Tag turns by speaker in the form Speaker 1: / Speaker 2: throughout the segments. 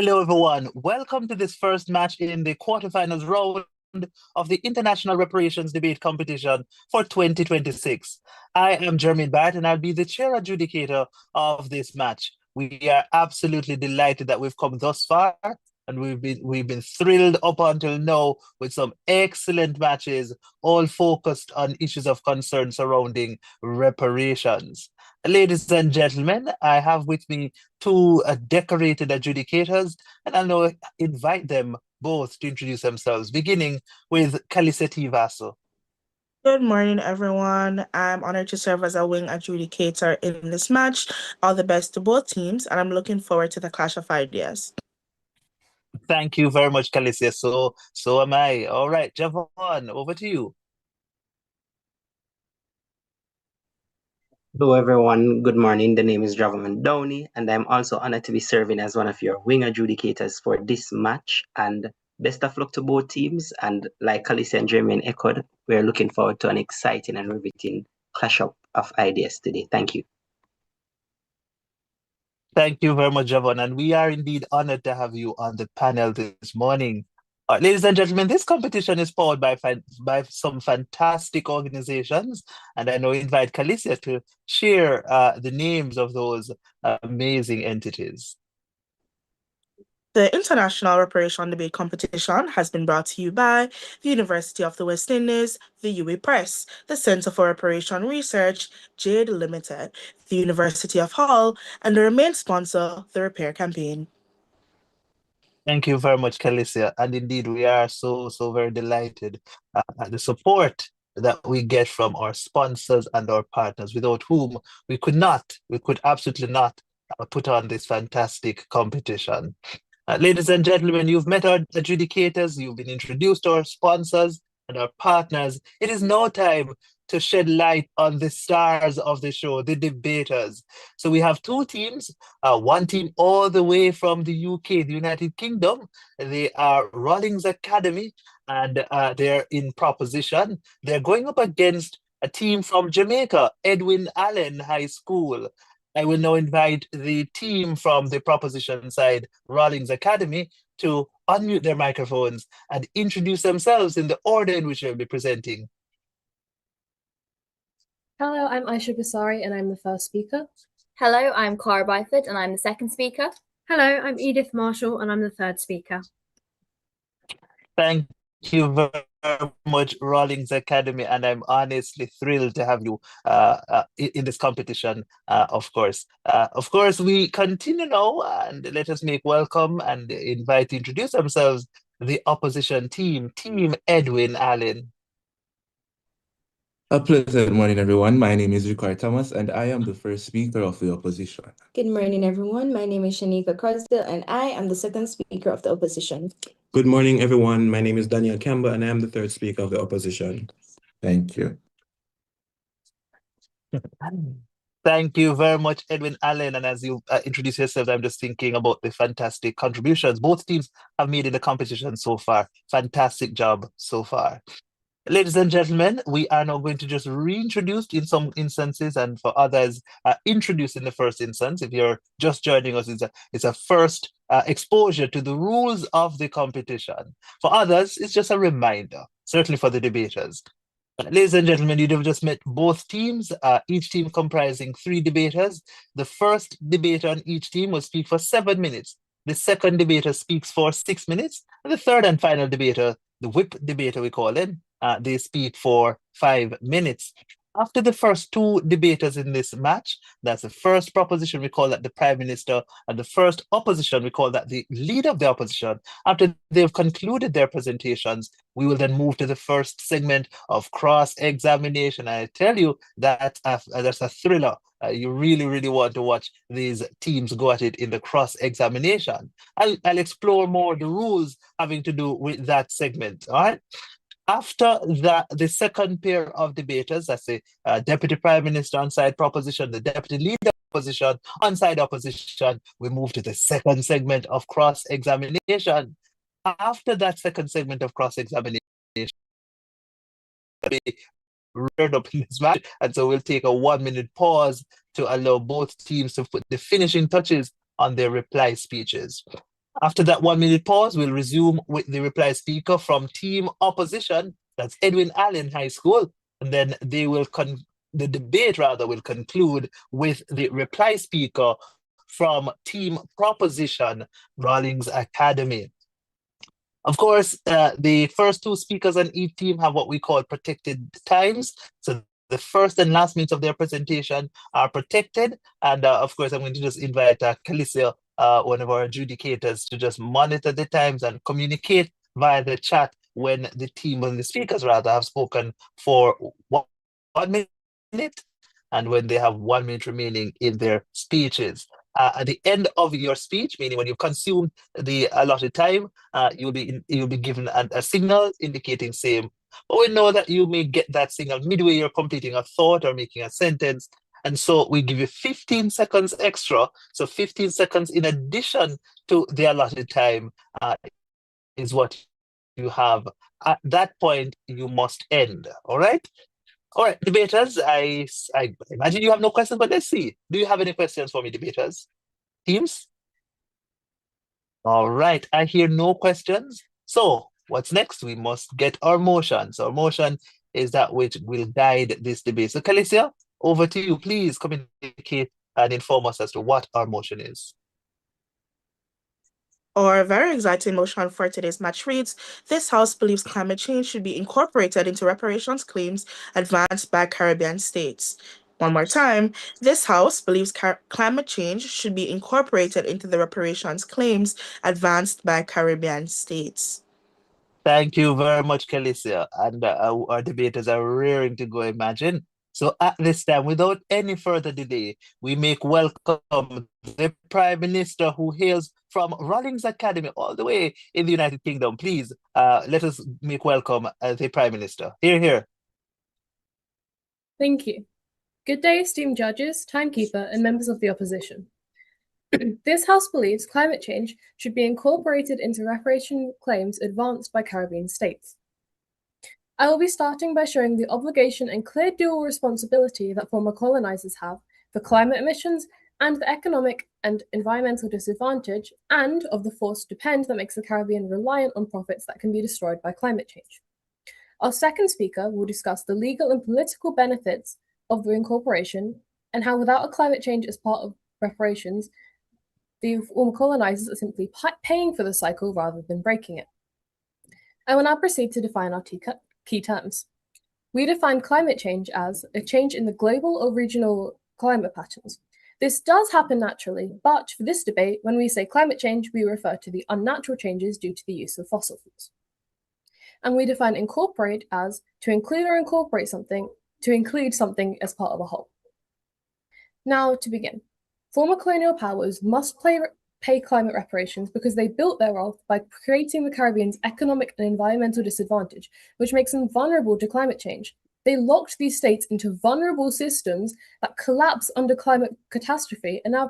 Speaker 1: Hello, everyone. Welcome to this first match in the quarterfinals round of the International Reparations Debate Competition for 2026. I am Jermaine Barrett, and I'll be the chair adjudicator of this match. We are absolutely delighted that we've come thus far, and we've been thrilled up until now with some excellent matches, all focused on issues of concern surrounding reparations. Ladies and gentlemen, I have with me two decorated adjudicators, and I'll now invite them both to introduce themselves, beginning with Kaliseti Vaso.
Speaker 2: Good morning, everyone. I'm honored to serve as a wing adjudicator in this match. All the best to both teams, and I'm looking forward to the clash of ideas.
Speaker 1: Thank you very much, Kalicia. So am I. All right, Javon, over to you.
Speaker 3: Hello, everyone. Good morning. The name is Draven Downey, and I'm also honored to be serving as one of your wing adjudicators for this match. And best of luck to both teams. And like Khaleesi and Jermaine echoed, we're looking forward to an exciting and riveting clash up of ideas today. Thank you.
Speaker 1: Thank you very much, Javon. And we are indeed honored to have you on the panel this morning. Ladies and gentlemen, this competition is powered by some fantastic organizations, and I now invite Kalicia to share the names of those amazing entities.
Speaker 2: The International Reparation Debate Competition has been brought to you by the University of the West Indies, the UWI Press, the Center for Reparation Research, JADE Limited, the University of Hull, and the main sponsor, the Repair Campaign.
Speaker 1: Thank you very much, Kalicia. And indeed, we are so very delighted at the support that we get from our sponsors and our partners, without whom we could absolutely not put on this fantastic competition. Ladies and gentlemen, you've met our adjudicators, you've been introduced to our sponsors and our partners. It is now time to shed light on the stars of the show, the debaters. So we have two teams, one team all the way from the UK, the United Kingdom. They are Rawlins Academy, and they're in proposition. They're going up against a team from Jamaica, Edwin Allen High School. I will now invite the team from the proposition side, Rawlins Academy, to unmute their microphones and introduce themselves in the order in which they'll be presenting.
Speaker 4: Hello, I'm Aisha Basari and I'm the first speaker.
Speaker 5: Hello, I'm Clara Byford and I'm the second speaker.
Speaker 6: Hello, I'm Edith Marshall and I'm the third speaker.
Speaker 1: Thank you very much, Rawlins Academy, and I'm honestly thrilled to have you in this competition, of course. Of course, we continue now, and let us make welcome and invite to introduce themselves the opposition team, Team Edwin Allen.
Speaker 7: A pleasant morning, everyone. My name is Ricard Thomas, and I am the first speaker of the opposition.
Speaker 8: Good morning, everyone. My name is Shanika Crosdale, and I am the second speaker of the opposition.
Speaker 9: Good morning, everyone. My name is Daniel Campbell, and I am the third speaker of the opposition.
Speaker 7: Thank you.
Speaker 1: Thank you very much, Edwin Allen. And as you introduce yourselves, I'm just thinking about the fantastic contributions both teams have made in the competition so far. Fantastic job so far. Ladies and gentlemen, we are now going to just reintroduce in some instances, and for others, introduce in the first instance. If you're just joining us, it's a first exposure to the rules of the competition. For others, it's just a reminder, certainly for the debaters. Ladies and gentlemen, you've just met both teams, each team comprising 3 debaters. The first debater on each team will speak for 7 minutes. The second debater speaks for 6 minutes. And the third and final debater, the whip debater we call him, they speak for 5 minutes. After the first 2 debaters in this match, that's the first proposition, we call that the Prime Minister, and the first opposition, we call that the leader of the opposition. After they've concluded their presentations, we will then move to the first segment of cross-examination. I tell you, that's a thriller. You really want to watch these teams go at it in the cross-examination. I'll explore more the rules having to do with that segment, all right? After that, the second pair of debaters, that's the Deputy Prime Minister on side proposition, the Deputy Leader opposition, on side opposition, we move to the second segment of cross-examination. After that second segment of cross-examination, we reared up in this match, and so we'll take a 1-minute pause to allow both teams to put the finishing touches on their reply speeches. After that 1 minute pause, we'll resume with the reply speaker from team opposition. That's Edwin Allen High School. And then the debate rather will conclude with the reply speaker from team proposition, Rawlins Academy. Of course, the first two speakers on each team have what we call protected times. So the first and last minutes of their presentation are protected. And of course, I'm going to just invite Calicia, one of our adjudicators, to just monitor the times and communicate via the chat when the team and the speakers rather have spoken for 1 minute and when they have 1 minute remaining in their speeches. At the end of your speech, meaning when you've consumed the allotted time, you'll be given a signal indicating same. But we know that you may get that signal midway you're completing a thought or making a sentence. And so we give you 15 seconds extra. So 15 seconds in addition to the allotted time is what you have. At that point, you must end. All right? All right, debaters, I imagine you have no questions, but let's see. Do you have any questions for me, debaters? Teams? All right, I hear no questions. So what's next? We must get our motion. So our motion is that which will guide this debate. So Calicia, over to you. Please communicate and inform us as to what our motion is.
Speaker 2: Our very exciting motion for today's match reads, this House believes climate change should be incorporated into reparations claims advanced by Caribbean states. One more time, this House believes climate change should be incorporated into the reparations claims advanced by Caribbean states.
Speaker 1: Thank you very much, Calicia. And our debaters are raring to go, imagine. So at this time, without any further delay, we make welcome the Prime Minister who hails from Rawlins Academy all the way in the United Kingdom. Please, let us make welcome the Prime Minister. Hear, hear.
Speaker 4: Thank you. Good day, esteemed judges, timekeeper, and members of the opposition. This House believes climate change should be incorporated into reparation claims advanced by Caribbean states. I will be starting by showing the obligation and clear dual responsibility that former colonizers have for climate emissions and the economic and environmental disadvantage and of the forced depend that makes the Caribbean reliant on profits that can be destroyed by climate change. Our second speaker will discuss the legal and political benefits of the incorporation and how without a climate change as part of reparations, the former colonizers are simply paying for the cycle rather than breaking it. I will now proceed to define our key terms. We define climate change as a change in the global or regional climate patterns. This does happen naturally, but for this debate, when we say climate change, we refer to the unnatural changes due to the use of fossil fuels. And we define incorporate as to include or incorporate something, to include something as part of a whole. Now, to begin, former colonial powers must pay climate reparations because they built their wealth by creating the Caribbean's economic and environmental disadvantage, which makes them vulnerable to climate change. They locked these states into vulnerable systems that collapse under climate catastrophe, and now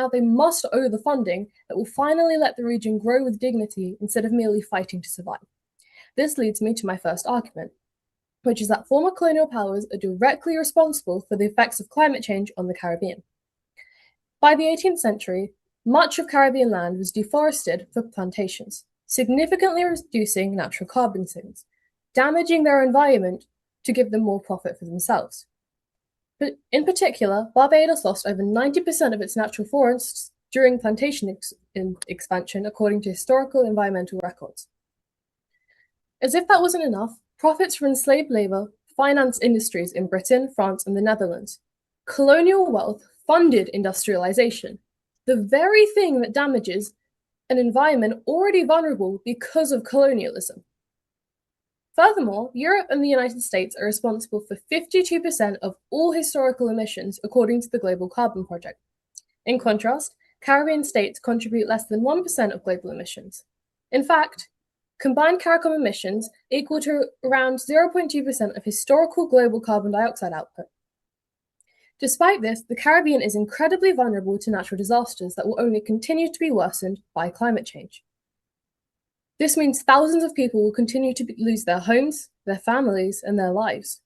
Speaker 4: they must owe the funding that will finally let the region grow with dignity instead of merely fighting to survive. This leads me to my first argument, which is that former colonial powers are directly responsible for the effects of climate change on the Caribbean. By the 18th century, much of Caribbean land was deforested for plantations, significantly reducing natural carbon sinks, damaging their environment to give them more profit for themselves. But in particular, Barbados lost over 90% of its natural forests during plantation expansion, according to historical environmental records. As if that wasn't enough, profits from enslaved labor financed industries in Britain, France, and the Netherlands. Colonial wealth funded industrialization, the very thing that damages an environment already vulnerable because of colonialism. Furthermore, Europe and the United States are responsible for 52% of all historical emissions, according to the Global Carbon Project. In contrast, Caribbean states contribute less than 1% of global emissions. In fact, combined CARICOM emissions equal to around 0.2% of historical global carbon dioxide output. Despite this, the Caribbean is incredibly vulnerable to natural disasters that will only continue to be worsened by climate change. This means thousands of people will continue to lose their homes, their families, and their lives.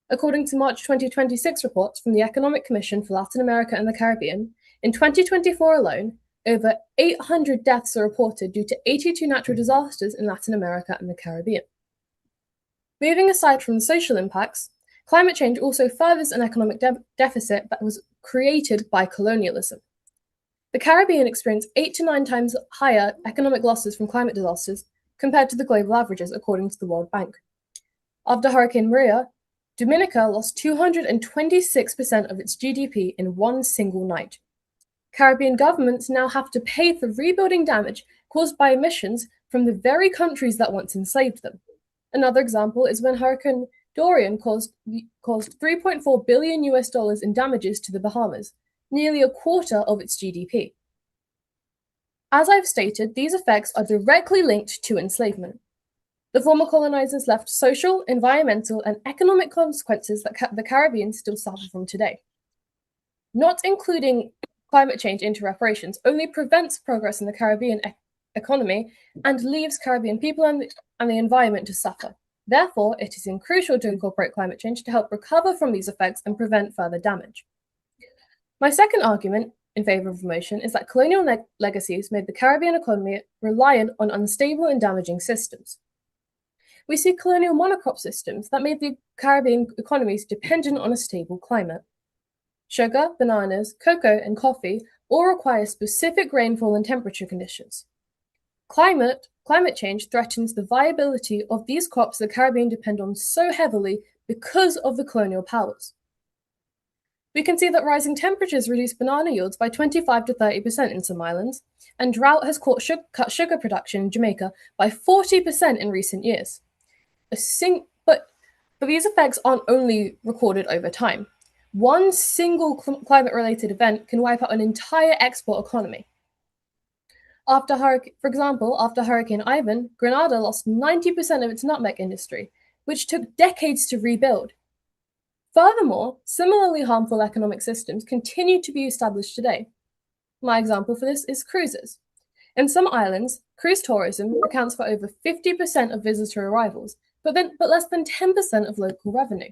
Speaker 4: According to March 2026 reports from the Economic Commission for Latin America and the Caribbean, in 2024 alone, Over 800 deaths are reported due to 82 natural disasters in Latin America and the Caribbean. Moving aside from the social impacts, climate change also furthers an economic deficit that was created by colonialism. The Caribbean experienced 8 to 9 times higher economic losses from climate disasters compared to the global averages, according to the World Bank. After Hurricane Maria, Dominica lost 226% of its GDP in one single night. Caribbean governments now have to pay for rebuilding damage caused by emissions from the very countries that once enslaved them. Another example is when Hurricane Dorian caused $3.4 billion in damages to the Bahamas, nearly a quarter of its GDP. As I've stated, these effects are directly linked to enslavement. The former colonizers left social, environmental, and economic consequences that the Caribbean still suffer from today. Not including climate change into reparations only prevents progress in the Caribbean economy and leaves Caribbean people and the environment to suffer. Therefore, it is crucial to incorporate climate change to help recover from these effects and prevent further damage. My second argument in favor of the motion is that colonial legacies made the Caribbean economy reliant on unstable and damaging systems. We see colonial monocrop systems that made the Caribbean economies dependent on a stable climate. Sugar, bananas, cocoa, and coffee all require specific rainfall and temperature conditions. Climate change threatens the viability of these crops the Caribbean depend on so heavily because of the colonial powers. We can see that rising temperatures reduce banana yields by 25 to 30% in some islands, and drought has cut sugar production in Jamaica by 40% in recent years. But these effects aren't only recorded over time. One single climate-related event can wipe out an entire export economy. For example, after Hurricane Ivan, Grenada lost 90% of its nutmeg industry, which took decades to rebuild. Furthermore, similarly harmful economic systems continue to be established today. My example for this is cruises. In some islands, cruise tourism accounts for over 50% of visitor arrivals, but less than 10% of local revenue.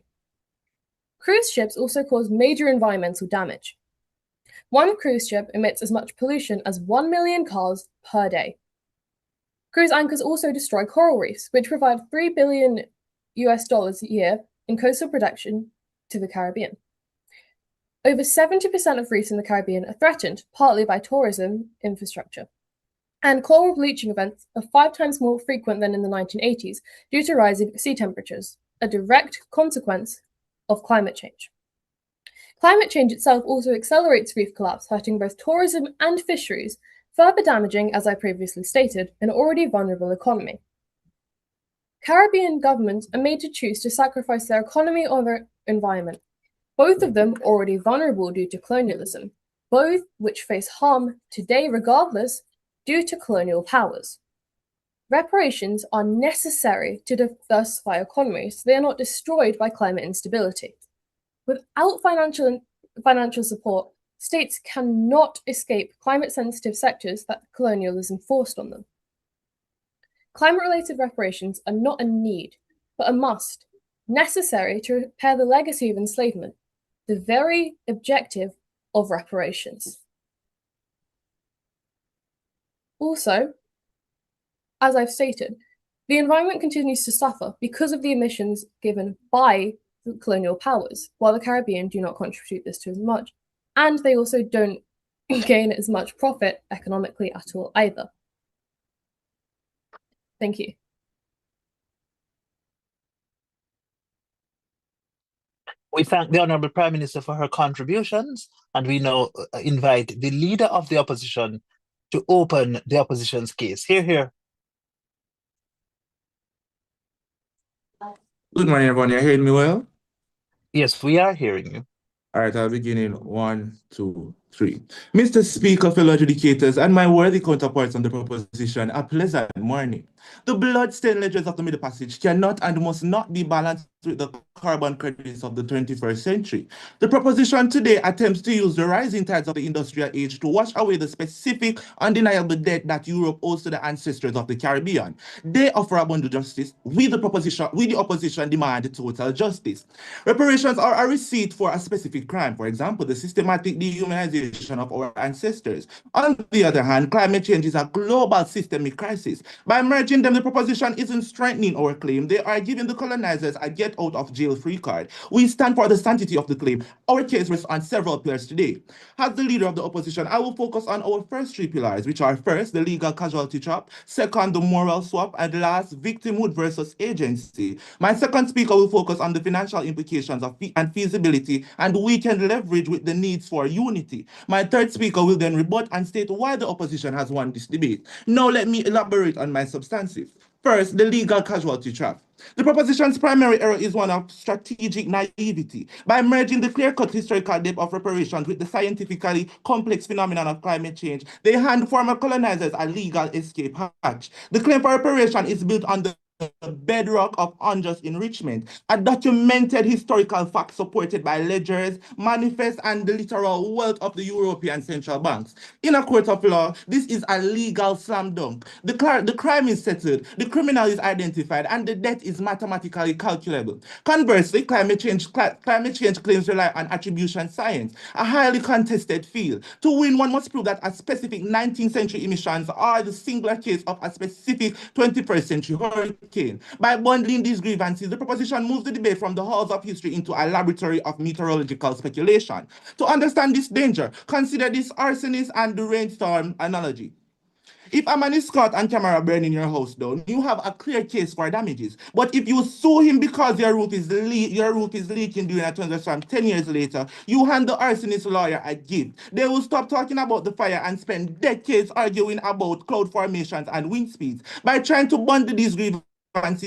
Speaker 4: Cruise ships also cause major environmental damage. One cruise ship emits as much pollution as 1 million cars per day. Cruise anchors also destroy coral reefs, which provide $3 billion a year in coastal protection to the Caribbean. Over 70% of reefs in the Caribbean are threatened, partly by tourism infrastructure. And coral bleaching events are 5 times more frequent than in the 1980s due to rising sea temperatures, a direct consequence of climate change. Climate change itself also accelerates reef collapse, hurting both tourism and fisheries, further damaging, as I previously stated, an already vulnerable economy. Caribbean governments are made to choose to sacrifice their economy or their environment, both of them already vulnerable due to colonialism, both which face harm today regardless due to colonial powers. Reparations are necessary to diversify economies so they are not destroyed by climate instability. Without financial support, states cannot escape climate-sensitive sectors that colonialism forced on them. Climate-related reparations are not a need, but a must, necessary to repair the legacy of enslavement, the very objective of reparations. Also, as I've stated, the environment continues to suffer because of the emissions given by the colonial powers, while the Caribbean do not contribute this to as much, and they also don't gain as much profit economically at all either. Thank you.
Speaker 1: We thank the Honourable Prime Minister for her contributions, and we now invite the Leader of the Opposition to open the Opposition's case. Hear, hear.
Speaker 7: Good morning, everyone. You're hearing me well?
Speaker 1: Yes, we are hearing you.
Speaker 7: All right, I'll begin in 1, 2, 3. Mr. Speaker, fellow adjudicators, and my worthy counterparts on the proposition, a pleasant morning.
Speaker 10: The bloodstained ledgers of the Middle Passage cannot and must not be balanced with the carbon credits of the 21st century. The proposition today attempts to use the rising tides of the industrial age to wash away the specific, undeniable debt that Europe owes to the ancestors of the Caribbean. They offer abundant justice. We, the opposition, demand total justice. Reparations are a receipt for a specific crime, for example, the systematic dehumanization of our ancestors. On the other hand, climate change is a global systemic crisis. By merging them, the proposition isn't strengthening our claim. They are giving the colonizers a get out of jail free card. We stand for the sanctity of the claim. Our case rests on several pillars today. As the leader of the opposition, I will focus on our first three pillars, which are first, the legal casualty trap, second, the moral swap, and last, victimhood versus agency. My second speaker will focus on the financial implications of and feasibility and weakened leverage with the needs for unity. My third speaker will then rebut and state why the opposition has won this debate. Now let me elaborate on my substantive. First, the legal casualty trap. The proposition's primary error is one of strategic naivety. By merging the clear-cut historical depth of reparations with the scientifically complex phenomenon of climate change, they hand former colonizers a legal escape hatch. The claim for reparation is built on the bedrock of unjust enrichment, a documented historical fact supported by ledgers, manifests, and the literal wealth of the European central banks. In a court of law, this is a legal slam dunk. The crime is settled, the criminal is identified, and the debt is mathematically calculable. Conversely, climate change claims rely on attribution science, a highly contested field. To win, one must prove that a specific 19th century emissions are the singular case of a specific 21st century hurricane. By bundling these grievances, the proposition moves the debate from the halls of history into a laboratory of meteorological speculation. To understand this danger, consider this arsonist and the rainstorm analogy. If a man is caught on camera burning your house down, you have a clear case for damages. But if you sue him because your roof is leaking during a thunderstorm 10 years later, you hand the arsonist lawyer a gift. They will stop talking about the fire and spend decades arguing about cloud formations and wind speeds. By trying to bundle these grievances,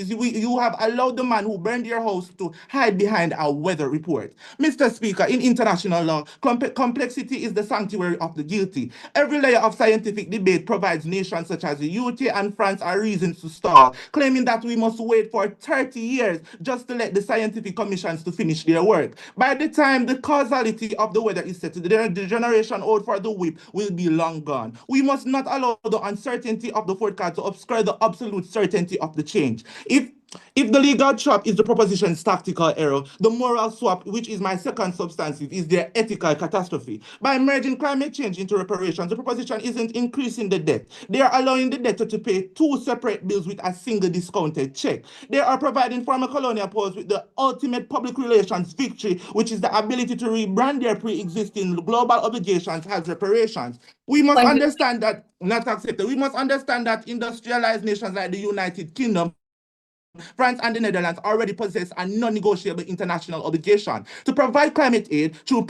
Speaker 10: you have allowed the man who burned your house to hide behind a weather report. Mr. Speaker, in international law, complexity is the sanctuary of the guilty. Every layer of scientific debate provides nations such as the UK and France are reasons to stall, claiming that we must wait for 30 years just to let the scientific commissions to finish their work. By the time the causality of the weather is settled, the generation owed for the whip will be long gone. We must not allow the uncertainty of the forecast to obscure the absolute certainty of the change. If the legal trap is the proposition's tactical error, the moral swap, which is my second substantive, is their ethical catastrophe. By merging climate change into reparations, the proposition isn't increasing the debt. They are allowing the debtor to pay two separate bills with a single discounted check. They are providing former colonial powers with the ultimate public relations victory, which is the ability to rebrand their pre-existing global obligations as reparations. We must understand that, not accepted, we must understand that industrialized nations like the United Kingdom, France and the Netherlands already possess a non-negotiable international obligation to provide climate aid through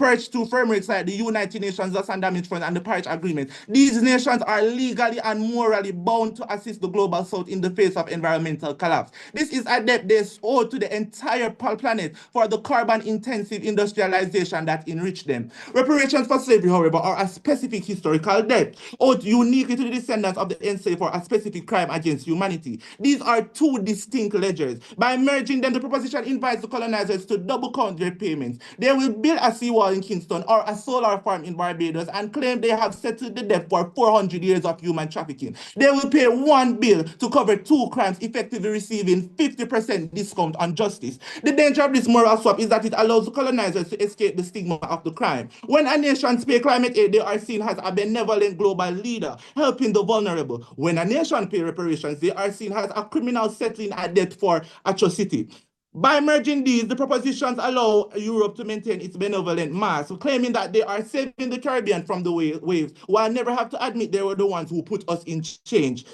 Speaker 10: frameworks like the United Nations Loss and Damage Fund and the Paris Agreement. These nations are legally and morally bound to assist the Global South in the face of environmental collapse. This is a debt they owe to the entire planet for the carbon-intensive industrialization that enriched them. Reparations for slavery, however, are a specific historical debt owed uniquely to the descendants of the enslaved for a specific crime against humanity. These are two distinct ledgers. By merging them, the proposition invites the colonizers to double count their payments. They will build a seawall in Kingston or a solar farm in Barbados and claim they have settled the debt for 400 years of human trafficking. They will pay one bill to cover two crimes, effectively receiving 50% discount on justice. The danger of this moral swap is that it allows the colonizers to escape the stigma of the crime. When a nation pays climate aid, they are seen as a benevolent global leader, helping the vulnerable. When a nation pays reparations, they are seen as a criminal settling a debt for atrocity. By merging these, the propositions allow Europe to maintain its benevolent mass, claiming that they are saving the Caribbean from the waves, while never have to admit they were the ones who put us in chains.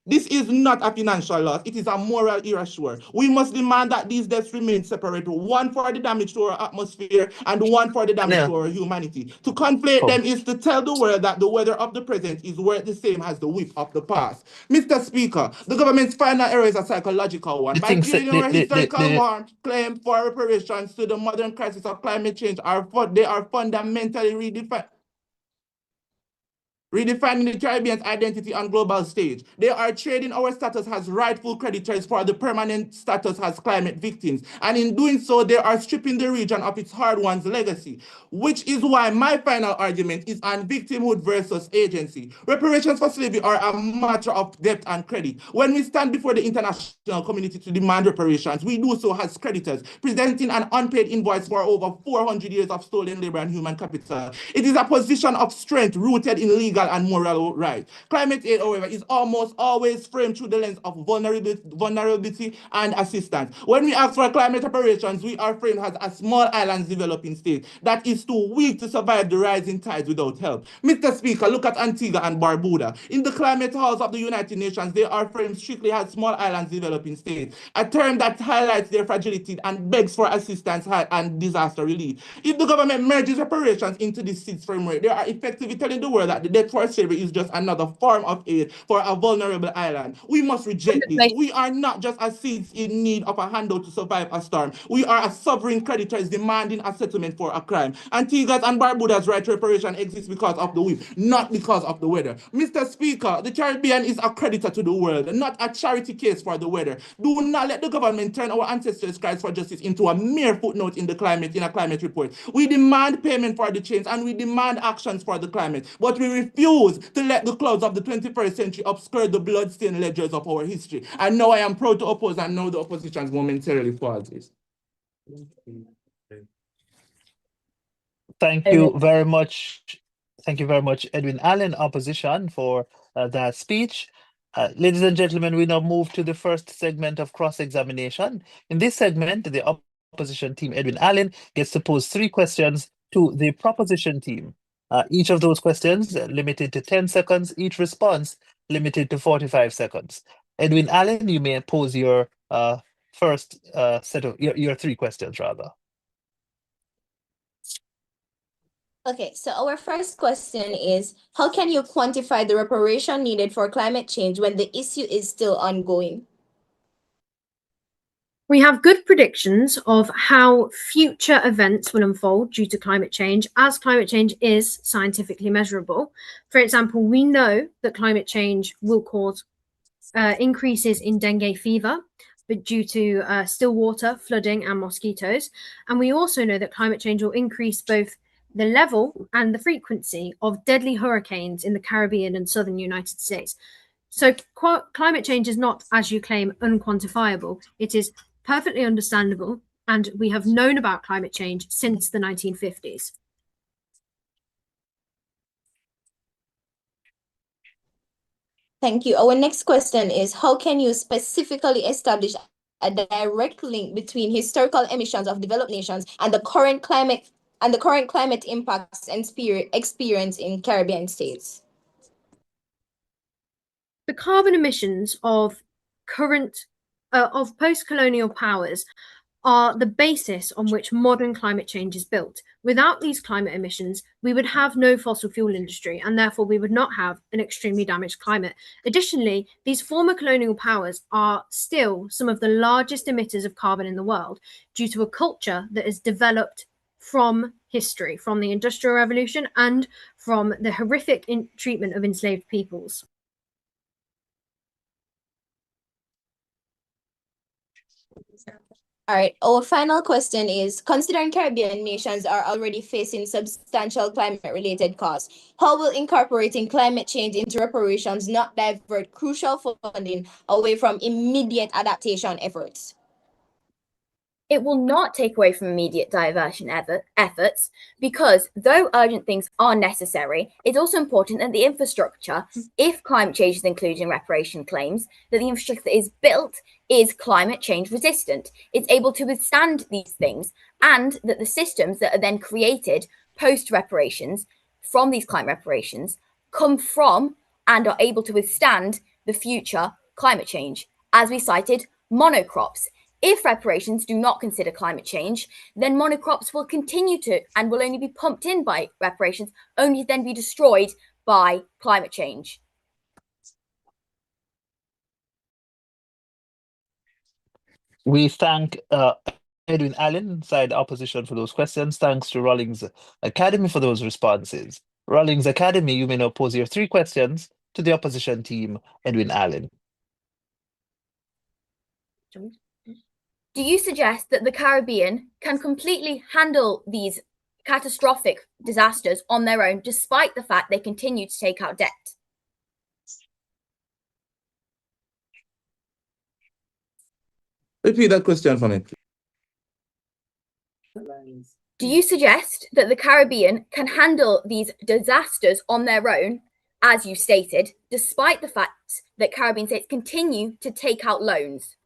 Speaker 10: This is not a financial loss, it is a moral erasure. We must demand that these debts remain separate, one for the damage to our atmosphere and one for the damage to our humanity. To conflate them is to tell the world that the weather of the present is worth the same as the whip of the past. Mr. Speaker, the government's final error is a psychological one. By creating our historical claim for reparations to the modern crisis of climate change, they are fundamentally redefined. redefining the Caribbean's identity on global stage. They are trading our status as rightful creditors for the permanent status as climate victims. And in doing so, they are stripping the region of its hard-won legacy, which is why my final argument is on victimhood versus agency. Reparations for slavery are a matter of debt and credit. When we stand before the international community to demand reparations, we do so as creditors, presenting an unpaid invoice for over 400 years of stolen labor and human capital. It is a position of strength rooted in legal and moral rights. Climate aid, however, is almost always framed through the lens of vulnerability and assistance. When we ask for climate reparations, we are framed as a small island developing state that is too weak to survive the rising tides without help. Mr. Speaker, look at Antigua and Barbuda. In the climate halls of the United Nations, they are framed strictly as small islands developing states, a term that highlights their fragility and begs for assistance and disaster relief. If the government merges reparations into this SIDS framework, they are effectively telling the world that the debt for slavery is just another form of aid for a vulnerable island. We must reject this. We are not just a SIDS in need of a handout to survive a storm. We are a sovereign creditors demanding a settlement for a crime. Antigua's and Barbuda's right to reparation exists because of the wind, not because of the weather. Mr. Speaker, the Caribbean is a creditor to the world, not a charity case for the weather. Do not let the government turn our ancestors' cries for justice into a mere footnote in a climate report. We demand payment for the change and we demand actions for the climate, but we refuse to let the clouds of the 21st century obscure the blood-stained ledgers of our history. And now I am proud to oppose, and now the opposition momentarily pauses.
Speaker 1: Thank you very much. Thank you very much, Edwin Allen, opposition, for that speech. Ladies and gentlemen, we now move to the first segment of cross-examination. In this segment, the opposition team, Edwin Allen, gets to pose 3 questions to the proposition team. Each of those questions limited to 10 seconds, each response limited to 45 seconds. Edwin Allen, you may pose your first set of your 3 questions, rather.
Speaker 8: Okay, so our first question is, how can you quantify the reparation needed for climate change when the issue is still ongoing?
Speaker 6: We have good predictions of how future events will unfold due to climate change, as climate change is scientifically measurable. For example, we know that climate change will cause increases in dengue fever, but due to still water, flooding, and mosquitoes. And we also know that climate change will increase both the level and the frequency of deadly hurricanes in the Caribbean and southern United States. So climate change is not, as you claim, unquantifiable. It is perfectly understandable, and we have known about climate change since the 1950s.
Speaker 8: Thank you. Our next question is, how can you specifically establish a direct link between historical emissions of developed nations and the current climate impacts and experience in Caribbean states?
Speaker 6: The carbon emissions of post-colonial powers are the basis on which modern climate change is built. Without these climate emissions, we would have no fossil fuel industry, and therefore we would not have an extremely damaged climate. Additionally, these former colonial powers are still some of the largest emitters of carbon in the world due to a culture that is developed from history, from the Industrial Revolution and from the horrific treatment of enslaved peoples.
Speaker 8: All right, our final question is, considering Caribbean nations are already facing substantial climate-related costs, how will incorporating climate change into reparations not divert crucial funding away from immediate adaptation efforts?
Speaker 5: It will not take away from immediate diversion efforts because though urgent things are necessary, it's also important that the infrastructure, if climate change is included in reparation claims, that the infrastructure that is built is climate change resistant. It's able to withstand these things, and that the systems that are then created post reparations from these climate reparations come from and are able to withstand the future climate change. As we cited, monocrops. If reparations do not consider climate change, then monocrops will continue to and will only be pumped in by reparations, only to then be destroyed by climate change.
Speaker 1: We thank Edwin Allen, side opposition, for those questions. Thanks to Rawlins Academy for those responses. Rawlins Academy, you may now pose your 3 questions to the opposition team, Edwin Allen.
Speaker 5: Do you suggest that the Caribbean can completely handle these catastrophic disasters on their own, despite the fact they continue to take out debt?
Speaker 10: Repeat that question for me.
Speaker 5: Do you suggest that the Caribbean can handle these disasters on their own, as you stated, despite the fact that Caribbean states continue to take out loans?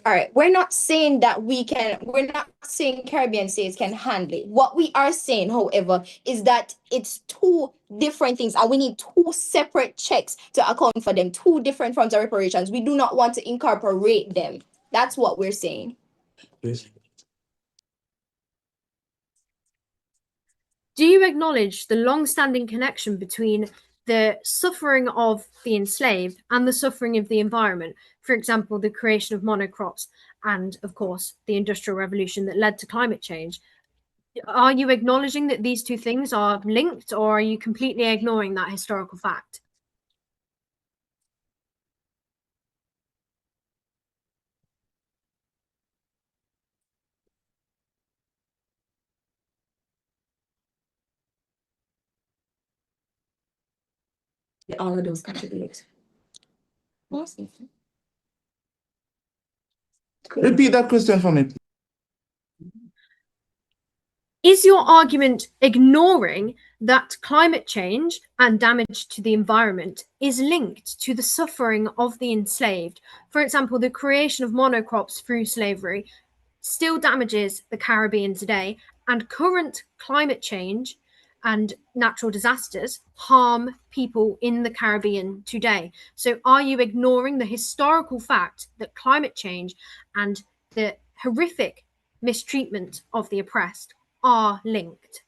Speaker 8: All right, we're not saying that we're not saying Caribbean states can handle it. What we are saying, however, is that it's 2 different things and we need 2 separate checks to account for them, 2 different forms of reparations. We do not want to incorporate them. That's what we're saying.
Speaker 9: Please.
Speaker 6: Do you acknowledge the long-standing connection between the suffering of the enslaved and the suffering of the environment? For example, the creation of monocrops and, of course, the Industrial Revolution that led to climate change. Are you acknowledging that these 2 things are linked, or are you completely ignoring that historical fact?
Speaker 8: All of those contribute.
Speaker 10: Repeat that question for me.
Speaker 6: Is your argument ignoring that climate change and damage to the environment is linked to the suffering of the enslaved? For example, the creation of monocrops through slavery still damages the Caribbean today, and current climate change and natural disasters harm people in the Caribbean today. So are you ignoring the historical fact that climate change and the horrific mistreatment of the oppressed are linked?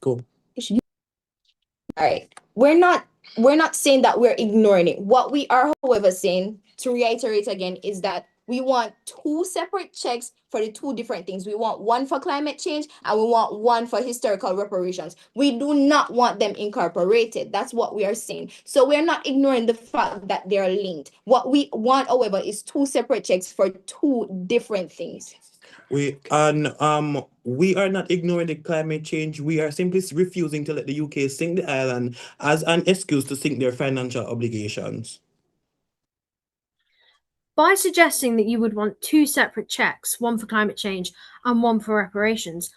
Speaker 9: Cool.
Speaker 8: All right, we're not saying that we're ignoring it. What we are, however, saying, to reiterate again, is that we want 2 separate checks for the 2 different things. We want one for climate change and we want one for historical reparations. We do not want them incorporated. That's what we are saying. So we're not ignoring the fact that they're linked. What we want, however, is 2 separate checks for 2 different things.
Speaker 9: We are not ignoring the climate change. We are simply refusing to let the UK sink the island as an excuse to sink their financial obligations.
Speaker 6: By suggesting that you would want 2 separate checks, one for climate change and one for reparations,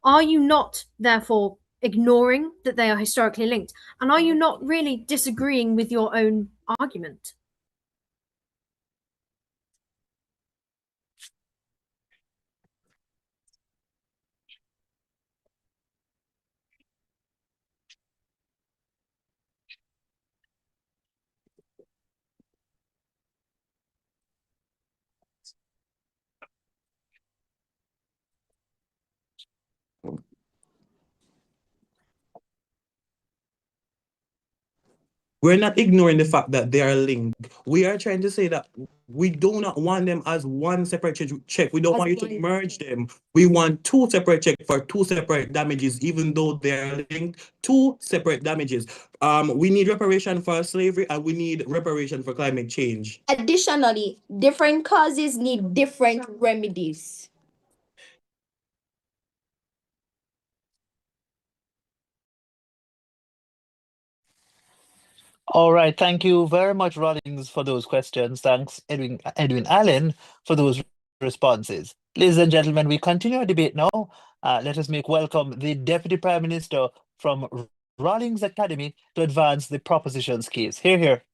Speaker 6: are you not therefore ignoring that they are historically linked? And are you not really disagreeing with your own argument?
Speaker 9: We're not ignoring the fact that they are linked. We are trying to say that we do not want them as one separate check. We don't want you to merge them. We want 2 separate checks for 2 separate damages, even though they're linked. 2 separate damages. We need reparation for slavery and we need reparation for climate change.
Speaker 8: Additionally, different causes need different remedies.
Speaker 1: All right, thank you very much, Rawlins, for those questions. Thanks, Edwin Allen, for those responses. Ladies and gentlemen, we continue our debate now. Let us make welcome the Deputy Prime Minister from Rawlins Academy to advance the proposition's case. Hear, hear.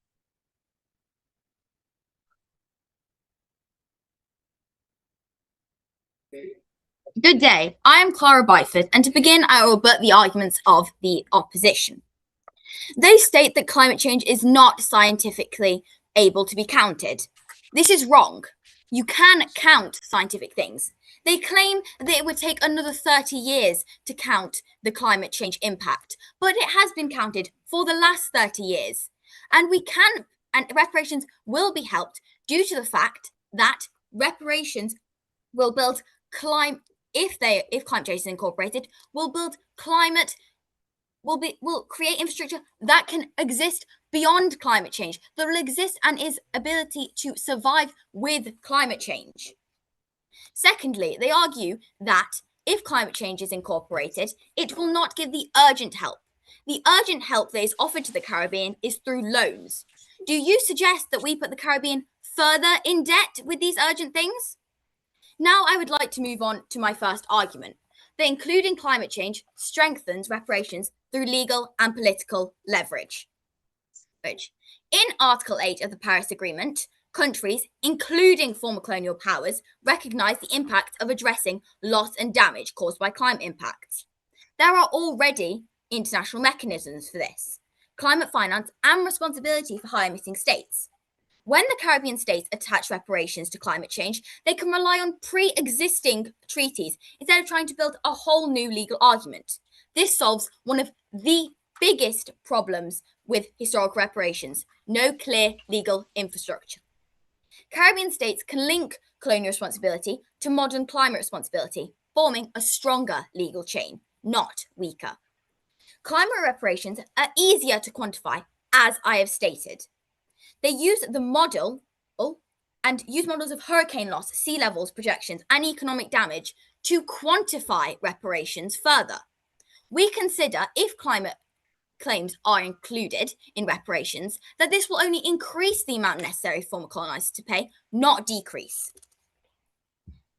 Speaker 5: Good day. I am Clara Byford, and to begin, I will rebut the arguments of the opposition. They state that climate change is not scientifically able to be counted. This is wrong. You can count scientific things. They claim that it would take another 30 years to count the climate change impact, but it has been counted for the last 30 years. And reparations will be helped due to the fact that reparations will build if climate change is incorporated, will create infrastructure that can exist beyond climate change, that will exist and is ability to survive with climate change. Secondly, they argue that if climate change is incorporated, it will not give the urgent help. The urgent help that is offered to the Caribbean is through loans. Do you suggest that we put the Caribbean further in debt with these urgent things? Now I would like to move on to my first argument, that including climate change strengthens reparations through legal and political leverage. In Article 8 of the Paris Agreement, countries, including former colonial powers, recognise the impact of addressing loss and damage caused by climate impacts. There are already international mechanisms for this, climate finance and responsibility for high-emitting states. When the Caribbean states attach reparations to climate change, they can rely on pre-existing treaties instead of trying to build a whole new legal argument. This solves one of the biggest problems with historical reparations: no clear legal infrastructure. Caribbean states can link colonial responsibility to modern climate responsibility, forming a stronger legal chain, not weaker. Climate reparations are easier to quantify, as I have stated. They use models of hurricane loss, sea levels projections, and economic damage to quantify reparations further. We consider, if climate claims are included in reparations, that this will only increase the amount necessary for former colonizers to pay, not decrease.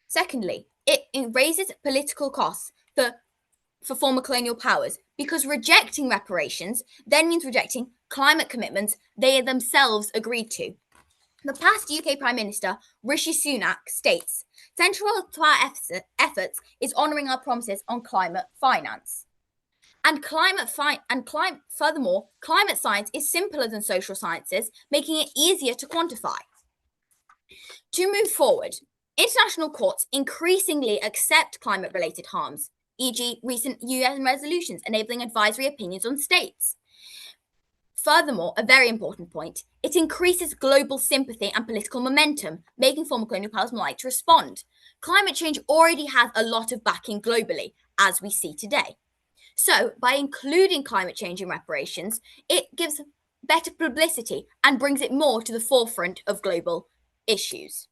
Speaker 5: Secondly, it raises political costs for former colonial powers, because rejecting reparations then means rejecting climate commitments they themselves agreed to. The past UK Prime Minister, Rishi Sunak, states, "Central to our efforts is honouring our promises on climate finance." Furthermore, climate science is simpler than social sciences, making it easier to quantify. To move forward, international courts increasingly accept climate-related harms, e.g. recent UN resolutions enabling advisory opinions on states. Furthermore, a very important point, it increases global sympathy and political momentum, making former colonial powers more likely to respond. Climate change already has a lot of backing globally, as we see today. So, by including climate change in reparations, it gives better publicity and brings it more to the forefront of global issues.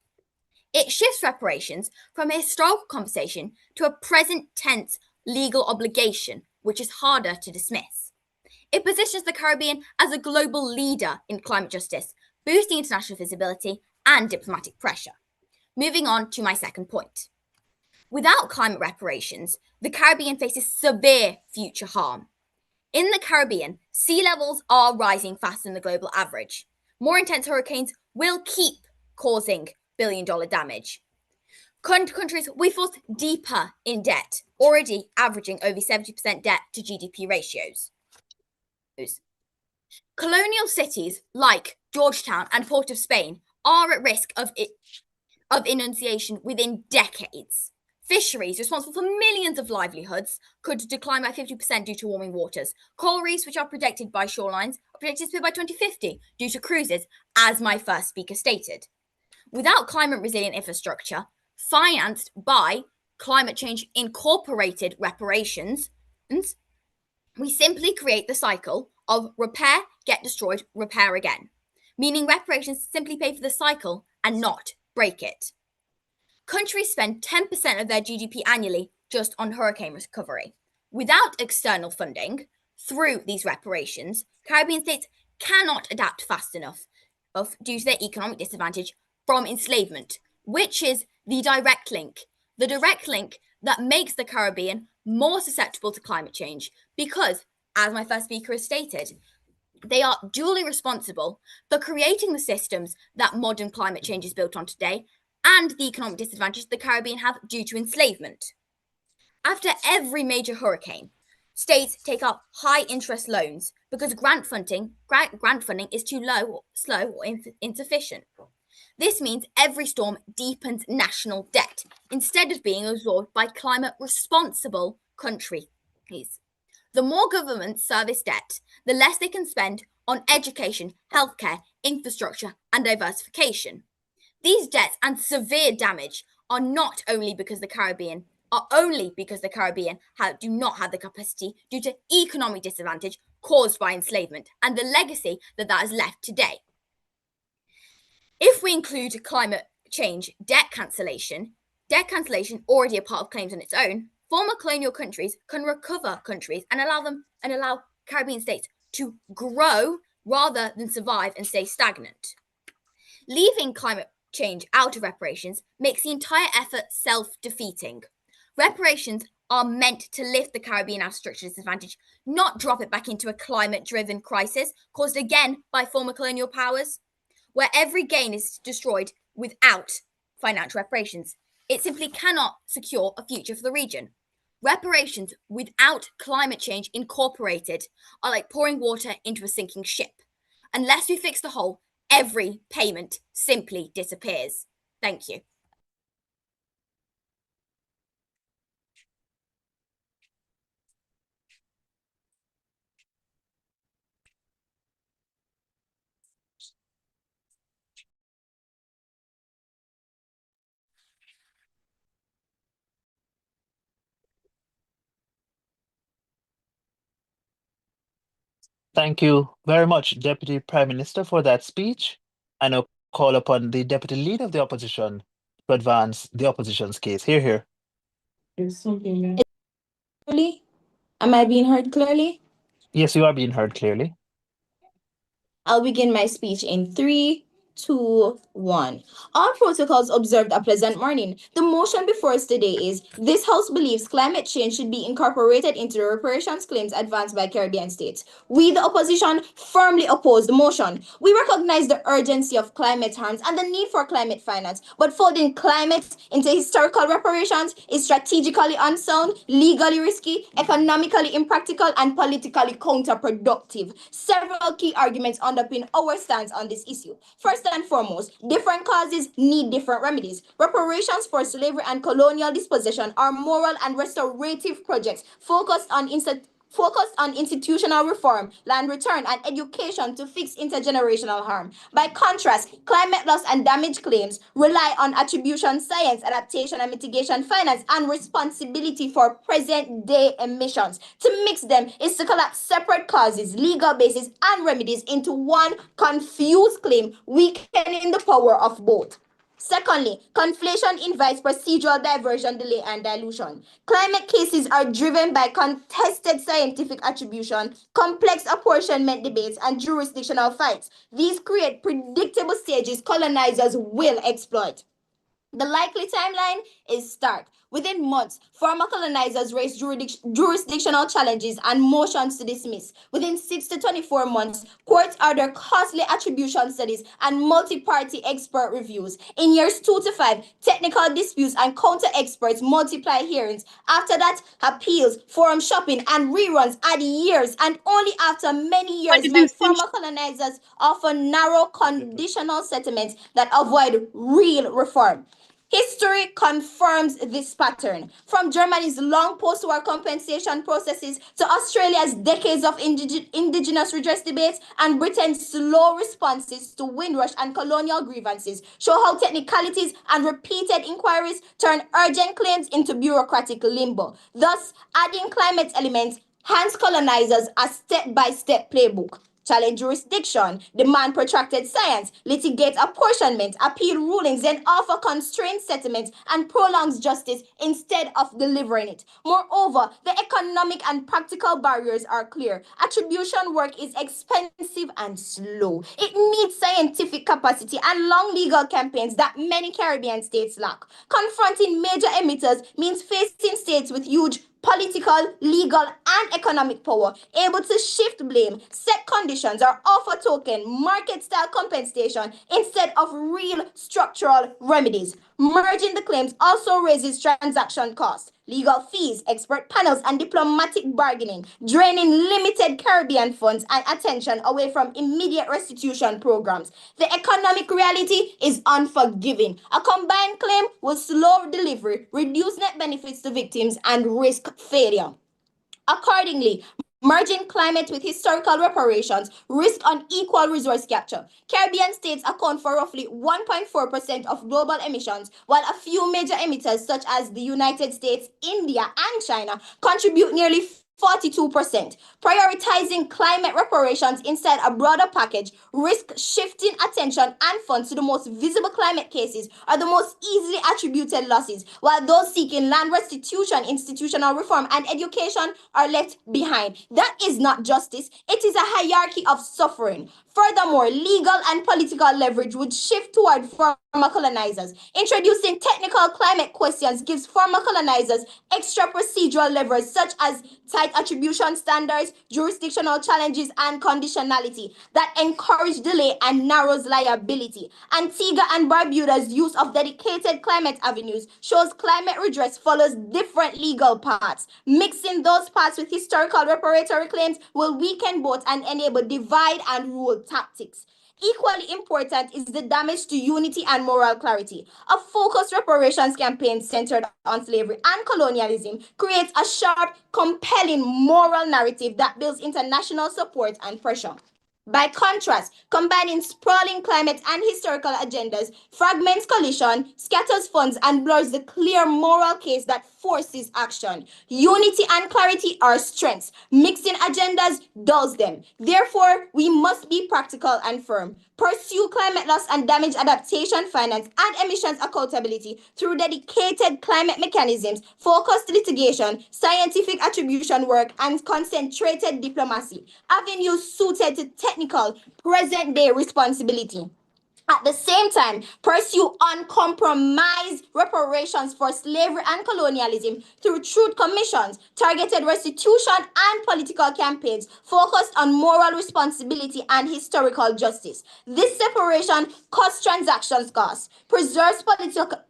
Speaker 5: It shifts reparations from a historical conversation to a present tense legal obligation, which is harder to dismiss. It positions the Caribbean as a global leader in climate justice, boosting international visibility and diplomatic pressure. Moving on to my second point. Without climate reparations, the Caribbean faces severe future harm. In the Caribbean, sea levels are rising faster than the global average. More intense hurricanes will keep causing billion-dollar damage. Countries will be forced deeper in debt, already averaging over 70% debt to GDP ratios. Colonial cities like Georgetown and Port of Spain are at risk of inundation within decades. Fisheries, responsible for millions of livelihoods, could decline by 50% due to warming waters. Coral reefs, which are protected by shorelines, are predicted to disappear by 2050 due to cruises, as my first speaker stated. Without climate-resilient infrastructure, financed by climate change incorporated reparations, we simply create the cycle of repair, get destroyed, repair again, meaning reparations simply pay for the cycle and not break it. Countries spend 10% of their GDP annually just on hurricane recovery. Without external funding through these reparations, Caribbean states cannot adapt fast enough due to their economic disadvantage from enslavement, which is the direct link that makes the Caribbean more susceptible to climate change because, as my first speaker has stated, they are duly responsible for creating the systems that modern climate change is built on today and the economic disadvantage the Caribbean have due to enslavement. After every major hurricane, states take up high interest loans because grant funding is too low, slow, or insufficient. This means every storm deepens national debt instead of being absorbed by climate-responsible countries. The more governments service debt, the less they can spend on education, healthcare, infrastructure, and diversification. These debts and severe damage are not only because the Caribbean do not have the capacity due to economic disadvantage caused by enslavement and the legacy that has left today. If we include climate change debt cancellation already a part of claims on its own, former colonial countries can recover countries and allow Caribbean states to grow rather than survive and stay stagnant. Leaving climate change out of reparations makes the entire effort self-defeating. Reparations are meant to lift the Caribbean out of structural disadvantage, not drop it back into a climate-driven crisis caused again by former colonial powers, where every gain is destroyed without financial reparations. It simply cannot secure a future for the region. Reparations without climate change incorporated are like pouring water into a sinking ship. Unless we fix the hole, every payment simply disappears. Thank you.
Speaker 1: Thank you very much, Deputy Prime Minister, for that speech. I now call upon the Deputy Leader of the Opposition to advance the opposition's case. Hear.
Speaker 8: Clearly? Am I being heard clearly?
Speaker 1: Yes, you are being heard clearly.
Speaker 8: I'll begin my speech in 3, 2, 1. All protocols observed a pleasant morning. The motion before us today is, this House believes climate change should be incorporated into the reparations claims advanced by Caribbean states. We, the opposition, firmly oppose the motion. We recognize the urgency of climate harms and the need for climate finance, but folding climate into historical reparations is strategically unsound, legally risky, economically impractical, and politically counterproductive. Several key arguments underpin our stance on this issue. First and foremost, different causes need different remedies. Reparations for slavery and colonial dispossession are moral and restorative projects focused on institutional reform, land return, and education to fix intergenerational harm. By contrast, climate loss and damage claims rely on attribution science, adaptation and mitigation finance, and responsibility for present-day emissions. To mix them is to collapse separate causes, legal bases, and remedies into one confused claim, weakening the power of both. Secondly, conflation invites procedural diversion, delay, and dilution. Climate cases are driven by contested scientific attribution, complex apportionment debates, and jurisdictional fights. These create predictable stages colonizers will exploit. The likely timeline is stark. Within months, former colonizers raised jurisdictional challenges and motions to dismiss. Within 6 to 24 months, courts order costly attribution studies and multi-party expert reviews. In years 2 to 5, technical disputes and counter-experts multiply hearings. After that, appeals, forum shopping, and reruns add years, and only after many years might former colonizers offer narrow conditional settlements that avoid real reform. History confirms this pattern. From Germany's long post-war compensation processes to Australia's decades of indigenous redress debates and Britain's slow responses to Windrush and colonial grievances show how technicalities and repeated inquiries turn urgent claims into bureaucratic limbo. Thus, adding climate elements hands colonizers a step-by-step playbook. Challenge jurisdiction, demand protracted science, litigate apportionment, appeal rulings, then offer constrained settlements and prolongs justice instead of delivering it. Moreover, the economic and practical barriers are clear. Attribution work is expensive and slow. It needs scientific capacity and long legal campaigns that many Caribbean states lack. Confronting major emitters means facing states with huge political, legal, and economic power, able to shift blame, set conditions, or offer token market-style compensation instead of real structural remedies. Merging the claims also raises transaction costs. legal fees, expert panels, and diplomatic bargaining, draining limited Caribbean funds and attention away from immediate restitution programs. The economic reality is unforgiving. A combined claim will slow delivery, reduce net benefits to victims, and risk failure. Accordingly, merging climate with historical reparations risk unequal resource capture. Caribbean states account for roughly 1.4% of global emissions, while a few major emitters such as the United States, India, and China contribute nearly 42%. Prioritizing climate reparations inside a broader package risk shifting attention and funds to the most visible climate cases or the most easily attributed losses, while those seeking land restitution, institutional reform, and education are left behind. That is not justice, it is a hierarchy of suffering. Furthermore, legal and political leverage would shift toward former colonizers. Introducing technical climate questions gives former colonizers extra procedural levers such as tight attribution standards, jurisdictional challenges, and conditionality that encourage delay and narrows liability. Antigua and Barbuda's use of dedicated climate avenues shows climate redress follows different legal paths. Mixing those paths with historical reparatory claims will weaken both and enable divide and rule tactics. Equally important is the damage to unity and moral clarity. A focused reparations campaign centered on slavery and colonialism creates a sharp, compelling moral narrative that builds international support and pressure. By contrast, combining sprawling climate and historical agendas fragments coalition, scatters funds, and blurs the clear moral case that forces action. Unity and clarity are strengths. Mixing agendas dulls them. Therefore, we must be practical and firm. Pursue climate loss and damage adaptation finance and emissions accountability through dedicated climate mechanisms, focused litigation, scientific attribution work, and concentrated diplomacy. Avenues suited to technical, present-day responsibility. At the same time, pursue uncompromised reparations for slavery and colonialism through truth commissions, targeted restitution, and political campaigns focused on moral responsibility and historical justice. This separation cuts transactions costs, preserves political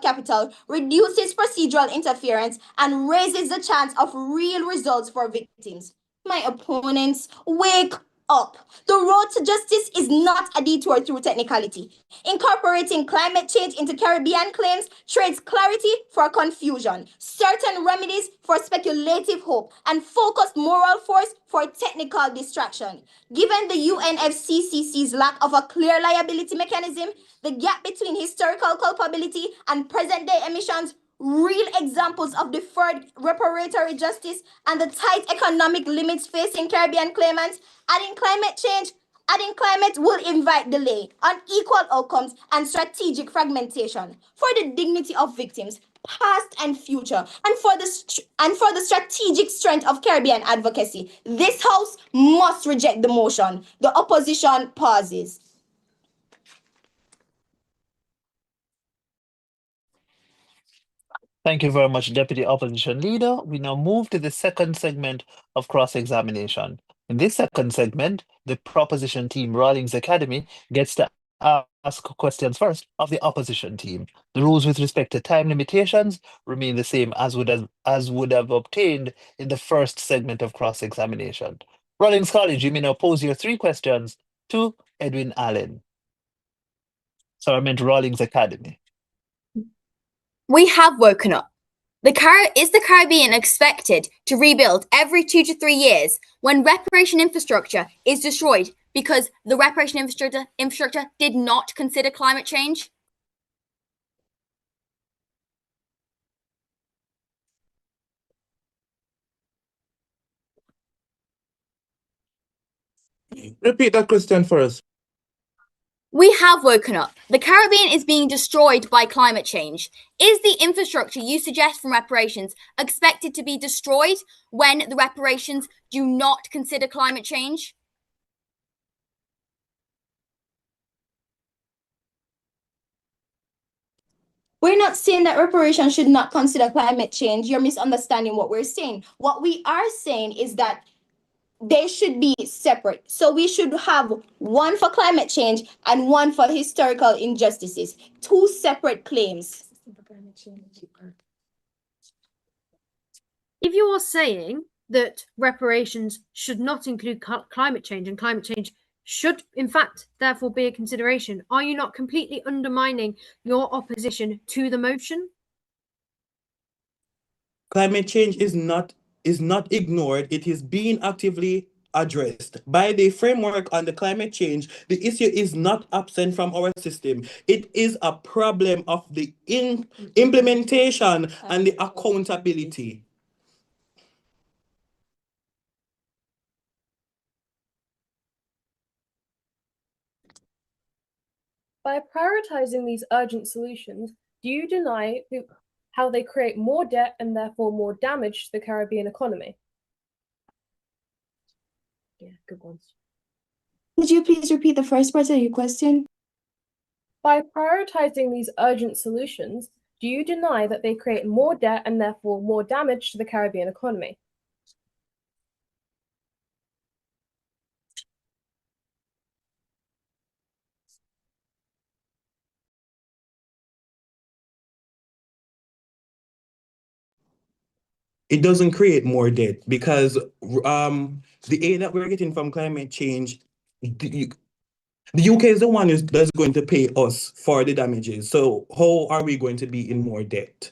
Speaker 8: capital, reduces procedural interference, and raises the chance of real results for victims. My opponents, wake up. The road to justice is not a detour through technicality. Incorporating climate change into Caribbean claims trades clarity for confusion, certain remedies for speculative hope, and focused moral force for technical distraction. Given the UNFCCC's lack of a clear liability mechanism, the gap between historical culpability and present-day emissions, real examples of deferred reparatory justice, and the tight economic limits facing Caribbean claimants, adding climate will invite delay, unequal outcomes, and strategic fragmentation. For the dignity of victims, past and future, and for the strategic strength of Caribbean advocacy, this House must reject the motion. The opposition pauses.
Speaker 1: Thank you very much, Deputy Opposition Leader. We now move to the second segment of cross-examination. In this second segment, the proposition team, Rawlins Academy, gets to ask questions first of the opposition team. The rules with respect to time limitations remain the same as would have obtained in the first segment of cross-examination. Rawlins College, you may now pose your 3 questions to Edwin Allen. So I meant Rawlins Academy.
Speaker 5: We have woken up. Is the Caribbean expected to rebuild every 2 to 3 years when reparation infrastructure is destroyed because the reparation infrastructure did not consider climate change?
Speaker 10: Repeat that question for us.
Speaker 5: We have woken up. The Caribbean is being destroyed by climate change. Is the infrastructure you suggest from reparations expected to be destroyed when the reparations do not consider climate change?
Speaker 8: We're not saying that reparations should not consider climate change. You're misunderstanding what we're saying. What we are saying is that they should be separate. So we should have one for climate change and one for historical injustices. 2 separate claims.
Speaker 6: If you are saying that reparations should not include climate change and climate change should, in fact, therefore be a consideration, are you not completely undermining your opposition to the motion?
Speaker 9: Climate change is not ignored. It is being actively addressed by the framework on the climate change. The issue is not absent from our system. It is a problem of the implementation and the accountability.
Speaker 4: By prioritizing these urgent solutions, do you deny how they create more debt and therefore more damage to the Caribbean economy? Yeah, good ones.
Speaker 8: Could you please repeat the first part of your question?
Speaker 4: By prioritizing these urgent solutions, do you deny that they create more debt and therefore more damage to the Caribbean economy?
Speaker 9: It doesn't create more debt because the aid that we're getting from climate change, the UK is the one that's going to pay us for the damages. So how are we going to be in more debt?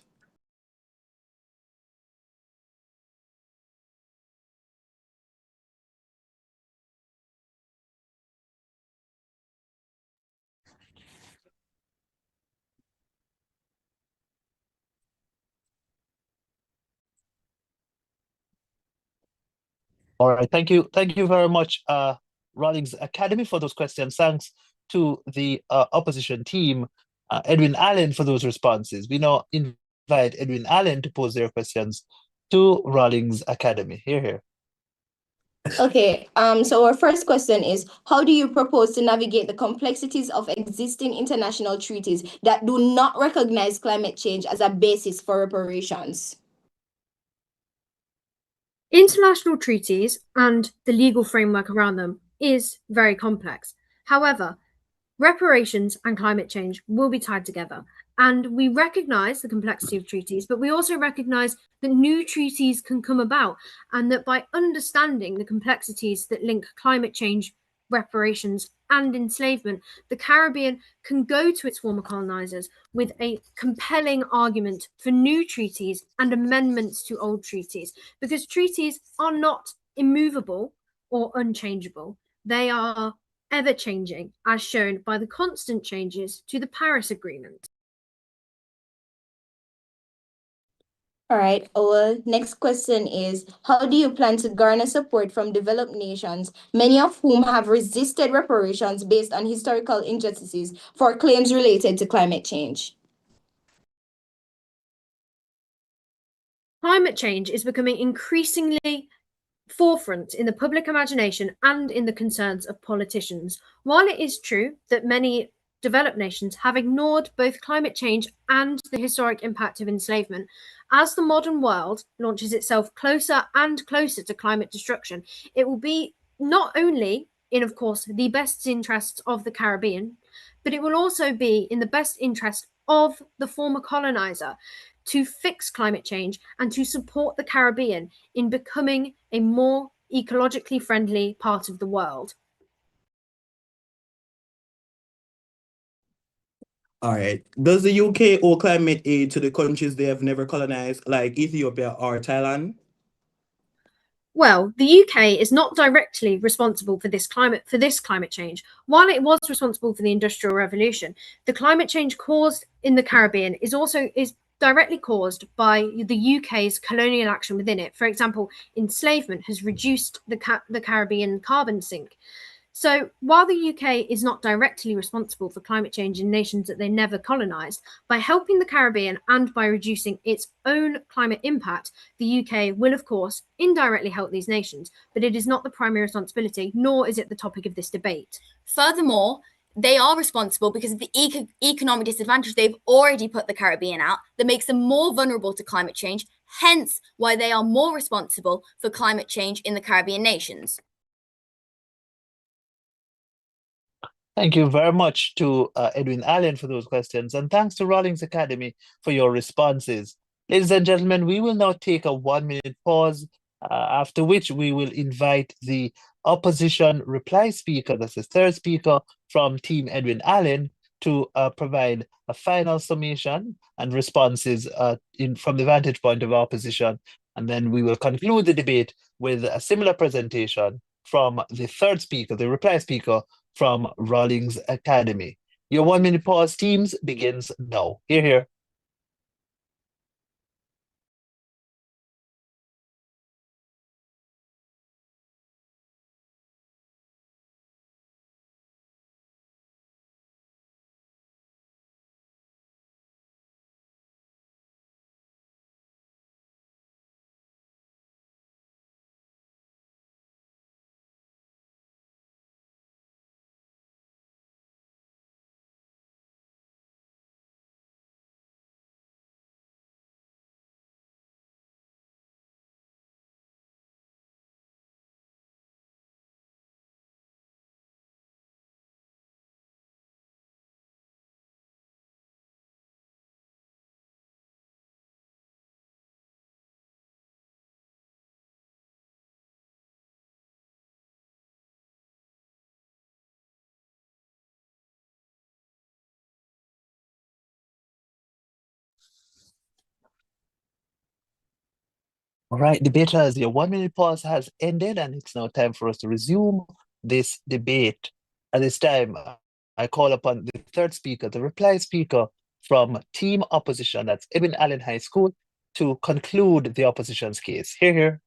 Speaker 1: All right, thank you very much, Rawlins Academy, for those questions. Thanks to the opposition team, Edwin Allen, for those responses. We now invite Edwin Allen to pose their questions to Rawlins Academy. Here.
Speaker 8: Okay, so our first question is, how do you propose to navigate the complexities of existing international treaties that do not recognize climate change as a basis for reparations?
Speaker 6: International treaties and the legal framework around them is very complex. However, reparations and climate change will be tied together. And we recognize the complexity of treaties, but we also recognize that new treaties can come about, and that by understanding the complexities that link climate change, reparations, and enslavement, the Caribbean can go to its former colonizers with a compelling argument for new treaties and amendments to old treaties, because treaties are not immovable or unchangeable. They are ever changing, as shown by the constant changes to the Paris Agreement.
Speaker 8: All right, our next question is, how do you plan to garner support from developed nations, many of whom have resisted reparations based on historical injustices, for claims related to climate change?
Speaker 6: Climate change is becoming increasingly forefront in the public imagination and in the concerns of politicians. While it is true that many developed nations have ignored both climate change and the historic impact of enslavement, as the modern world launches itself closer and closer to climate destruction, it will be not only in, of course, the best interests of the Caribbean, but it will also be in the best interest of the former colonizer to fix climate change and to support the Caribbean in becoming a more ecologically friendly part of the world.
Speaker 9: All right. Does the UK owe climate aid to the countries they have never colonized, like Ethiopia or Thailand?
Speaker 6: Well, the UK is not directly responsible for this climate change. While it was responsible for the Industrial Revolution, the climate change caused in the Caribbean is directly caused by the UK's colonial action within it. For example, enslavement has reduced the Caribbean carbon sink. So while the UK is not directly responsible for climate change in nations that they never colonized, by helping the Caribbean and by reducing its own climate impact, the UK will, of course, indirectly help these nations, but it is not the primary responsibility, nor is it the topic of this debate.
Speaker 5: Furthermore, they are responsible because of the economic disadvantage they've already put the Caribbean out that makes them more vulnerable to climate change, hence why they are more responsible for climate change in the Caribbean nations.
Speaker 1: Thank you very much to Edwin Allen for those questions, and thanks to Rawlins Academy for your responses. Ladies and gentlemen, we will now take a 1 minute pause, after which we will invite the opposition reply speaker, that's the third speaker from Team Edwin Allen, to provide a final summation and responses from the vantage point of opposition. And then we will conclude the debate with a similar presentation from the third speaker, the reply speaker from Rawlins Academy. Your 1 minute pause, teams, begins now. Hear, hear. All right, debaters, your 1 minute pause has ended, and it's now time for us to resume this debate. At this time, I call upon the third speaker, the reply speaker from Team Opposition, that's Edwin Allen High School, to conclude the opposition's case. Hear, hear.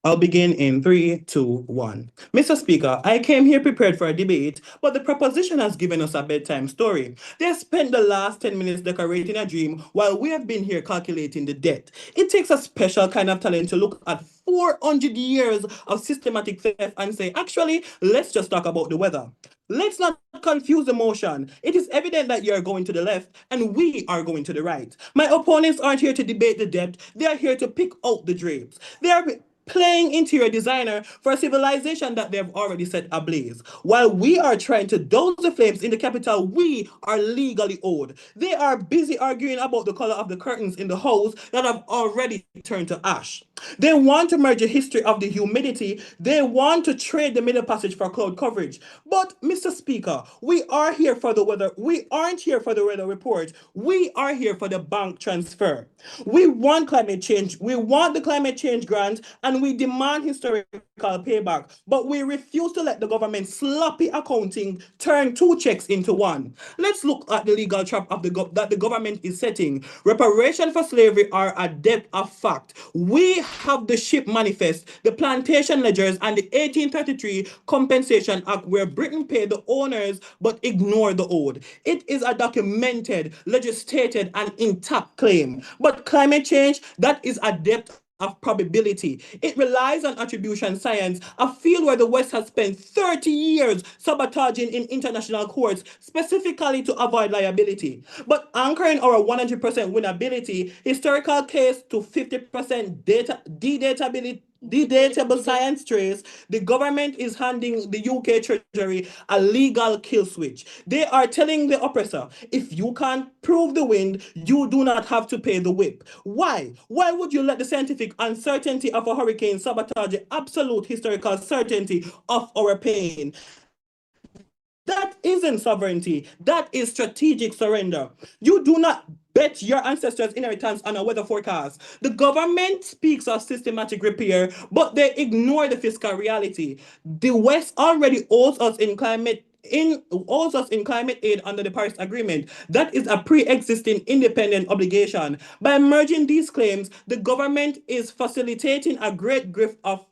Speaker 9: I'll begin in 3, 2, 1. Mr. Speaker, I came here prepared for a debate, but the proposition has given us a bedtime story. They have spent the last 10 minutes decorating a dream while we have been here calculating the debt. It takes a special kind of talent to look at 400 years of systematic theft and say, actually, let's just talk about the weather. Let's not confuse the motion. It is evident that you're going to the left and we are going to the right. My opponents aren't here to debate the debt. They are here to pick out the drapes. They are playing interior designer for a civilization that they've already set ablaze. While we are trying to douse the flames in the capital we are legally owed, they are busy arguing about the color of the curtains in the house that have already turned to ash. They want to merge the history of the humidity. They want to trade the middle passage for cloud coverage. But, Mr. Speaker, we are here for the weather. We aren't here for the weather report. We are here for the bank transfer. We want climate change. We want the climate change grant, and we demand historical payback. But we refuse to let the government's sloppy accounting turn two checks into one. Let's look at the legal trap of that the government is setting. Reparation for slavery are a debt of fact. We have the ship manifest, the plantation ledgers, and the 1833 Compensation Act, where Britain paid the owners but ignored the owed. It is a documented, legislated, and intact claim. But climate change, that is a debt of probability. It relies on attribution science, a field where the West has spent 30 years sabotaging in international courts, specifically to avoid liability. But anchoring our 100% winnability, historical case to 50% dedatable science trace, the government is handing the UK Treasury a legal kill switch. They are telling the oppressor, if you can't prove the wind, you do not have to pay the whip. Why? Why would you let the scientific uncertainty of a hurricane sabotage the absolute historical certainty of our pain? That isn't sovereignty. That is strategic surrender. You do not bet your ancestors' inheritance on a weather forecast. The government speaks of systematic repair, but they ignore the fiscal reality. The West already owes us in climate aid under the Paris Agreement. That is a pre-existing independent obligation. By merging these claims, the government is facilitating a great gift of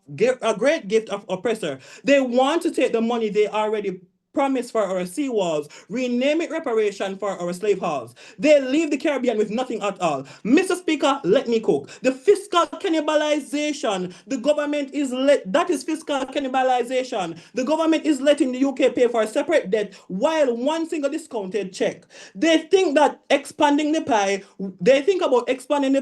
Speaker 9: oppressor. They want to take the money they already promise for our seawalls, rename it reparation for our slave halls. They leave the Caribbean with nothing at all. Mr. Speaker, let me cook. The fiscal cannibalization, the government is that is fiscal cannibalization. The government is letting the UK pay for a separate debt while one single discounted check. They think about expanding the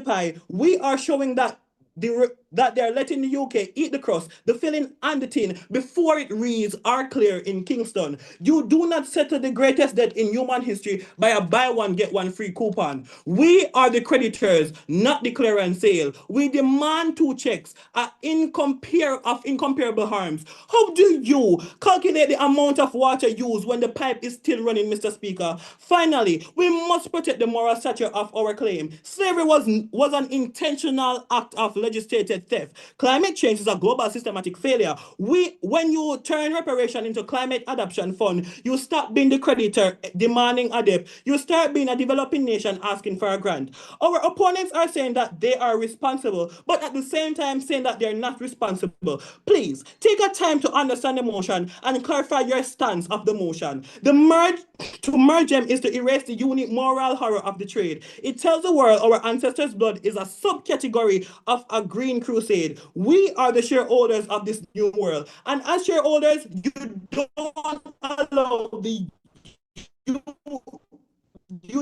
Speaker 9: pie. We are showing that that they're letting the UK eat the crust, the filling and the tin before it reads are clear in Kingston. You do not settle the greatest debt in human history by a buy one get one free coupon. We are the creditors, not the clearance sale. We demand 2 checks of incomparable harms. How do you calculate the amount of water used when the pipe is still running, Mr. Speaker? Finally, we must protect the moral stature of our claim. Slavery was an intentional act of legislated theft. Climate change is a global systematic failure. When you turn reparation into climate adaptation fund, you stop being the creditor demanding a debt. You start being a developing nation asking for a grant. Our opponents are saying that they are responsible, but at the same time saying that they're not responsible. Please take a time to understand the motion and clarify your stance of the motion. To merge them is to erase the unique moral horror of the trade. It tells the world our ancestors' blood is a subcategory of a green crusade. We are the shareholders of this new world. And as shareholders, you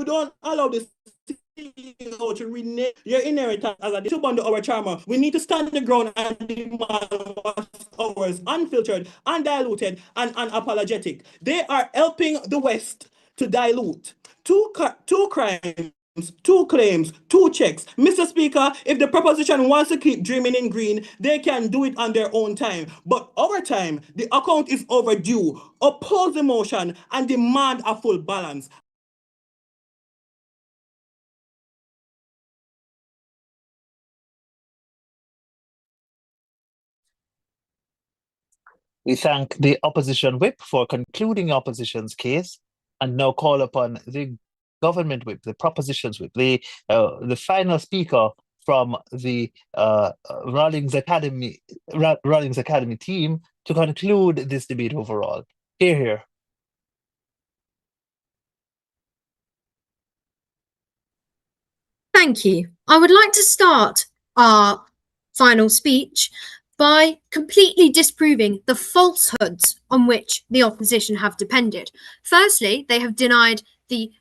Speaker 9: don't allow the CEO to rename your inheritance as a to bundle our charmer. We need to stand the ground and demand what's ours, unfiltered, undiluted, and unapologetic. They are helping the West to dilute. Two crimes, 2 claims, 2 checks. Mr. Speaker, if the proposition wants to keep dreaming in green, they can do it on their own time. But our time, the account is overdue. Oppose the motion and demand a full balance.
Speaker 1: We thank the opposition whip for concluding opposition's case and now call upon the government whip, the propositions whip, the final speaker from the Rawlins Academy team to conclude this debate overall. Hear, hear.
Speaker 6: Thank you. I would like to start our final speech by completely disproving the falsehoods on which the opposition have depended. Firstly, they have denied the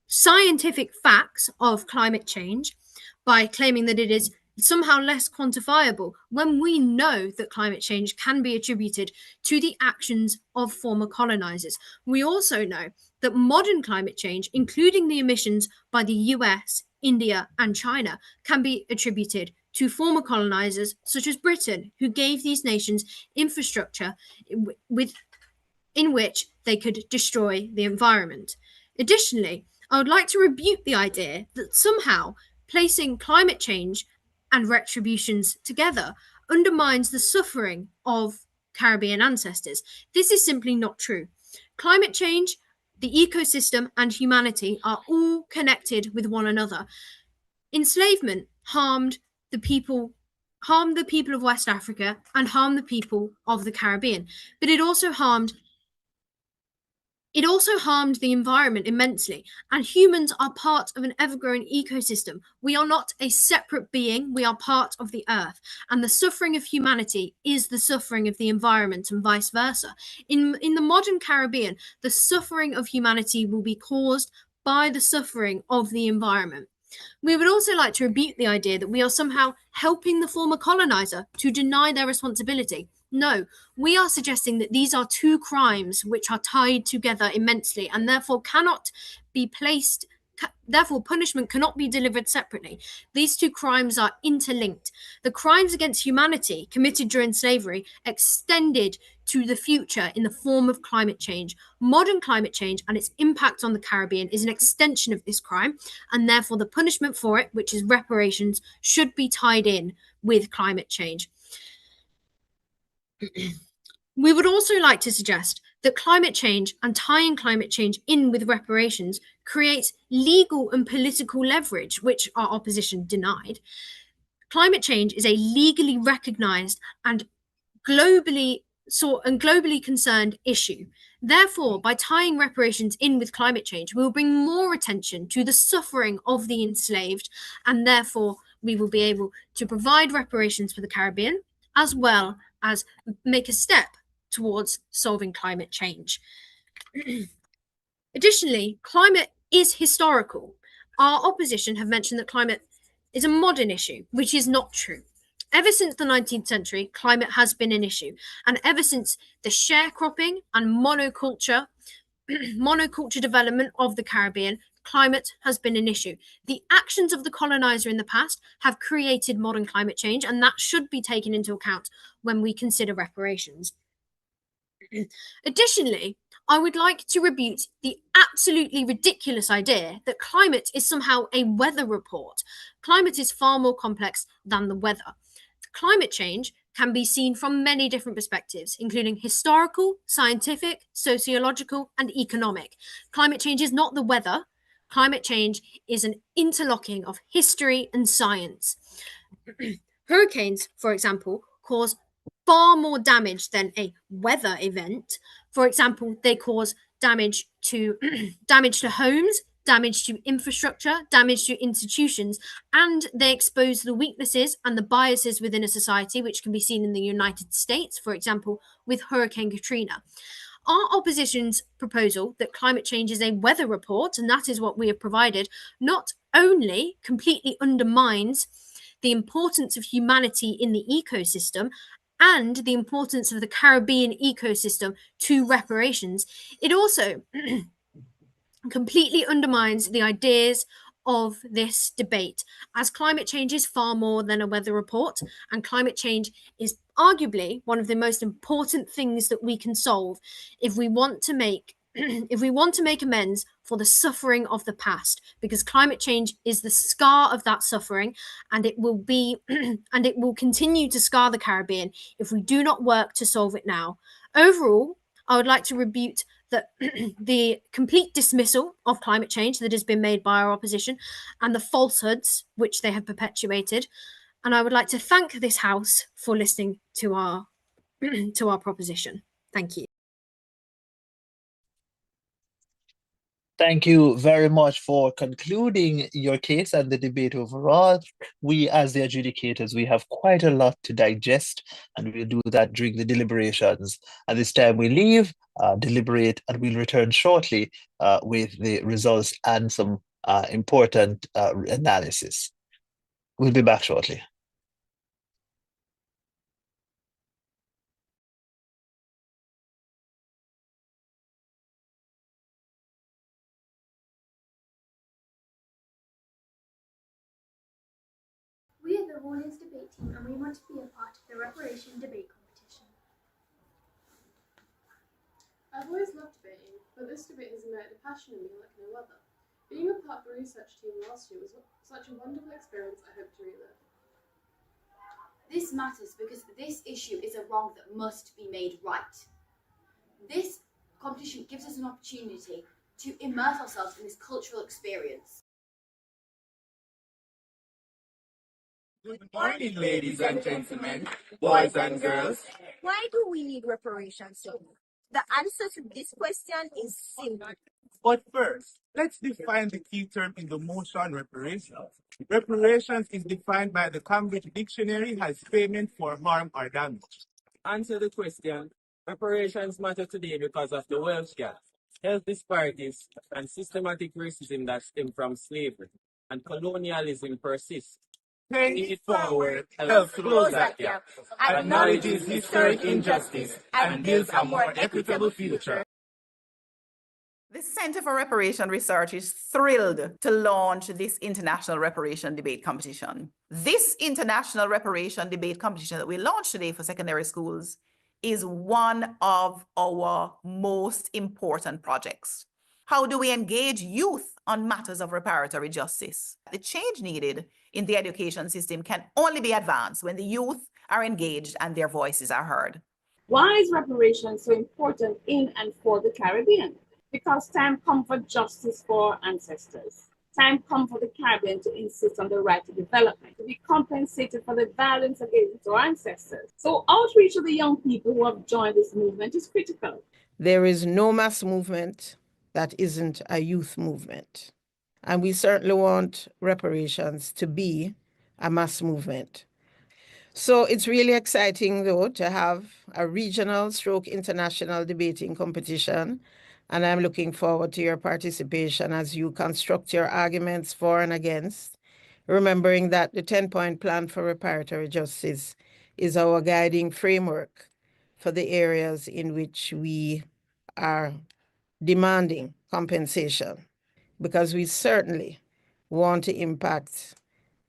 Speaker 6: scientific facts of climate change by claiming that it is somehow less quantifiable when we know that climate change can be attributed to the actions of former colonizers. We also know that modern climate change, including the emissions by the US, India, and China, can be attributed to former colonizers such as Britain, who gave these nations infrastructure in which they could destroy the environment. Additionally, I would like to rebuke the idea that somehow placing climate change and retributions together undermines the suffering of Caribbean ancestors. This is simply not true. Climate change, the ecosystem, and humanity are all connected with one another. Enslavement harmed the people of West Africa and harmed the people of the Caribbean, but it also harmed the environment immensely, and humans are part of an ever-growing ecosystem. We are not a separate being, we are part of the earth, and the suffering of humanity is the suffering of the environment and vice versa. In the modern Caribbean, the suffering of humanity will be caused by the suffering of the environment. We would also like to rebuke the idea that we are somehow helping the former colonizer to deny their responsibility. No, we are suggesting that these are 2 crimes which are tied together immensely and therefore cannot be placed, therefore punishment cannot be delivered separately. These 2 crimes are interlinked. The crimes against humanity committed during slavery extended to the future in the form of climate change. Modern climate change and its impact on the Caribbean is an extension of this crime, and therefore the punishment for it, which is reparations, should be tied in with climate change. We would also like to suggest that climate change and tying climate change in with reparations creates legal and political leverage, which our opposition denied. Climate change is a legally recognized and globally concerned issue. Therefore, by tying reparations in with climate change, we will bring more attention to the suffering of the enslaved, and therefore we will be able to provide reparations for the Caribbean, as well as make a step towards solving climate change. Additionally, climate is historical. Our opposition have mentioned that climate is a modern issue, which is not true. Ever since the 19th century, climate has been an issue. And ever since the sharecropping and monoculture development of the Caribbean, climate has been an issue. The actions of the colonizer in the past have created modern climate change, and that should be taken into account when we consider reparations. Additionally, I would like to rebuke the absolutely ridiculous idea that climate is somehow a weather report. Climate is far more complex than the weather. Climate change can be seen from many different perspectives, including historical, scientific, sociological, and economic. Climate change is not the weather. Climate change is an interlocking of history and science. Hurricanes, for example, cause far more damage than a weather event. For example, they cause damage to damage to homes, damage to infrastructure, damage to institutions, and they expose the weaknesses and the biases within a society, which can be seen in the United States, for example, with Hurricane Katrina. Our opposition's proposal that climate change is a weather report, and that is what we have provided, not only completely undermines the importance of humanity in the ecosystem and the importance of the Caribbean ecosystem to reparations, it also completely undermines the ideas of this debate, as climate change is far more than a weather report, and climate change is arguably one of the most important things that we can solve if we want to make amends for the suffering of the past, because climate change is the scar of that suffering, and it will be and it will continue to scar the Caribbean if we do not work to solve it now. Overall, I would like to rebuke the complete dismissal of climate change that has been made by our opposition and the falsehoods which they have perpetuated. And I would like to thank this House for listening to our proposition. Thank you.
Speaker 1: Thank you very much for concluding your case and the debate overall. We, as the adjudicators, we have quite a lot to digest, and we'll do that during the deliberations. At this time, we leave, deliberate, and we'll return shortly with the results and some important analysis. We'll be back shortly.
Speaker 11: We are the Rawlins debate team and we want to be a part of the Reparation debate competition.
Speaker 4: I've always loved debating, but this debate has ignited a passion in me like no other. Being a part of the research team last year was such a wonderful experience I hope to relive.
Speaker 12: This matters because this issue is a wrong that must be made right. This competition gives us an opportunity to immerse ourselves in this cultural experience.
Speaker 13: Good morning, ladies and gentlemen, boys and girls.
Speaker 8: Why do we need reparations? The answer to this question is simple.
Speaker 10: But first, let's define the key term in the motion reparations. Reparations is defined by the Cambridge Dictionary as payment for harm or damage.
Speaker 9: Answer the question. Reparations matter today because of the wealth gap, health disparities, and systematic racism that stem from slavery, and colonialism persists.
Speaker 13: Paying it forward helps close that gap, acknowledges historic injustice, and builds a more equitable future.
Speaker 14: The Center for Reparation Research is thrilled to launch this International Reparation Debate Competition. This International Reparation Debate Competition that we launched today for secondary schools is one of our most important projects. How do we engage youth on matters of reparatory justice? The change needed in the education system can only be advanced when the youth are engaged and their voices are heard.
Speaker 15: Why is reparation so important in and for the Caribbean? Because time comes for justice for our ancestors. Time comes for the Caribbean to insist on the right to development, to be compensated for the violence against our ancestors. So outreach to the young people who have joined this movement is critical.
Speaker 16: There is no mass movement that isn't a youth movement. And we certainly want reparations to be a mass movement. So it's really exciting, though, to have a regional / international debating competition. And I'm looking forward to your participation as you construct your arguments for and against. remembering that the 10-point plan for reparatory justice is our guiding framework for the areas in which we are demanding compensation, because we certainly want to impact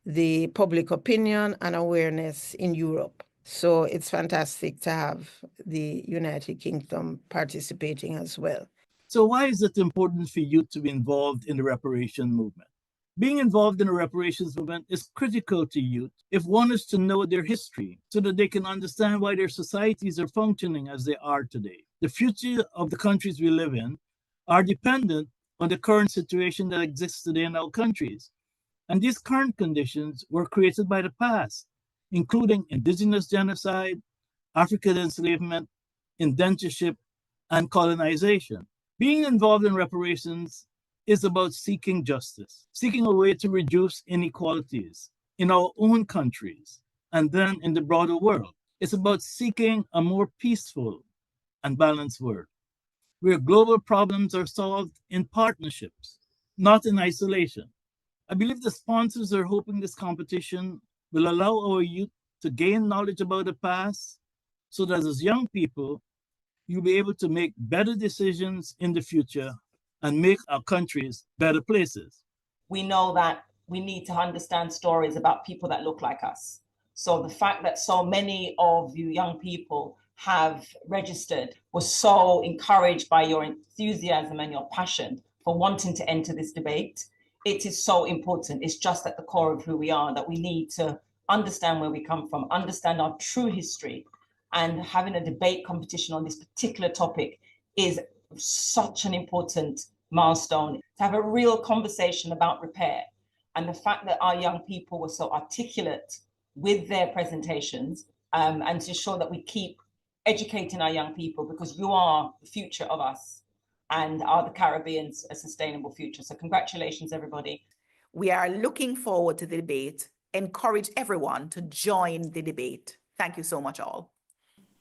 Speaker 16: the public opinion and awareness in Europe. So it's fantastic to have the United Kingdom participating as well.
Speaker 17: So why is it important for youth to be involved in the reparation movement? Being involved in the reparations movement is critical to youth if one is to know their history so that they can understand why their societies are functioning as they are today. The future of the countries we live in are dependent on the current situation that exists today in our countries. And these current conditions were created by the past, including indigenous genocide, African enslavement, indentureship, and colonization. Being involved in reparations is about seeking justice, seeking a way to reduce inequalities in our own countries and then in the broader world. It's about seeking a more peaceful and balanced world, where global problems are solved in partnerships, not in isolation. I believe the sponsors are hoping this competition will allow our youth to gain knowledge about the past so that as young people, you'll be able to make better decisions in the future and make our countries better places.
Speaker 18: We know that we need to understand stories about people that look like us. So the fact that so many of you young people have registered was so encouraged by your enthusiasm and your passion for wanting to enter this debate. It is so important. It's just at the core of who we are, that we need to understand where we come from, understand our true history, and having a debate competition on this particular topic is such an important milestone. To have a real conversation about repair, and the fact that our young people were so articulate with their presentations, and to ensure that we keep educating our young people, because you are the future of us and are the Caribbean's a sustainable future. So congratulations, everybody.
Speaker 14: We are looking forward to the debate. Encourage everyone to join the debate. Thank you so much, all.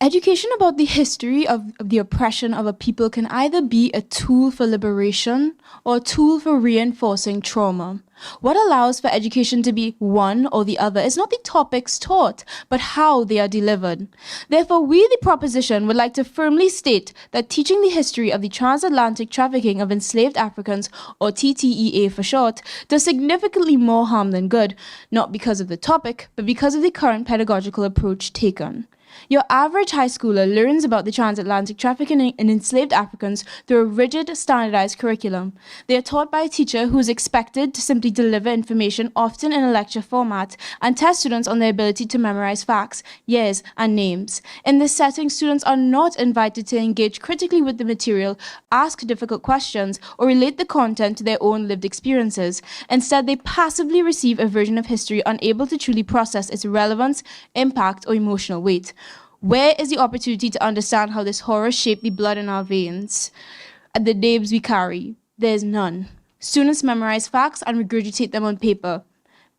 Speaker 19: Education about the history of the oppression of a people can either be a tool for liberation or a tool for reinforcing trauma. What allows for education to be one or the other is not the topics taught, but how they are delivered. Therefore, we, the proposition, would like to firmly state that teaching the history of the transatlantic trafficking of enslaved Africans, or TTEA for short, does significantly more harm than good, not because of the topic, but because of the current pedagogical approach taken. Your average high schooler learns about the transatlantic trafficking in enslaved Africans through a rigid, standardized curriculum. They are taught by a teacher who is expected to simply deliver information, often in a lecture format, and test students on their ability to memorize facts, years, and names. In this setting, students are not invited to engage critically with the material, ask difficult questions, or relate the content to their own lived experiences. Instead, they passively receive a version of history unable to truly process its relevance, impact, or emotional weight. Where is the opportunity to understand how this horror shaped the blood in our veins and the names we carry? There is none. Students memorize facts and regurgitate them on paper.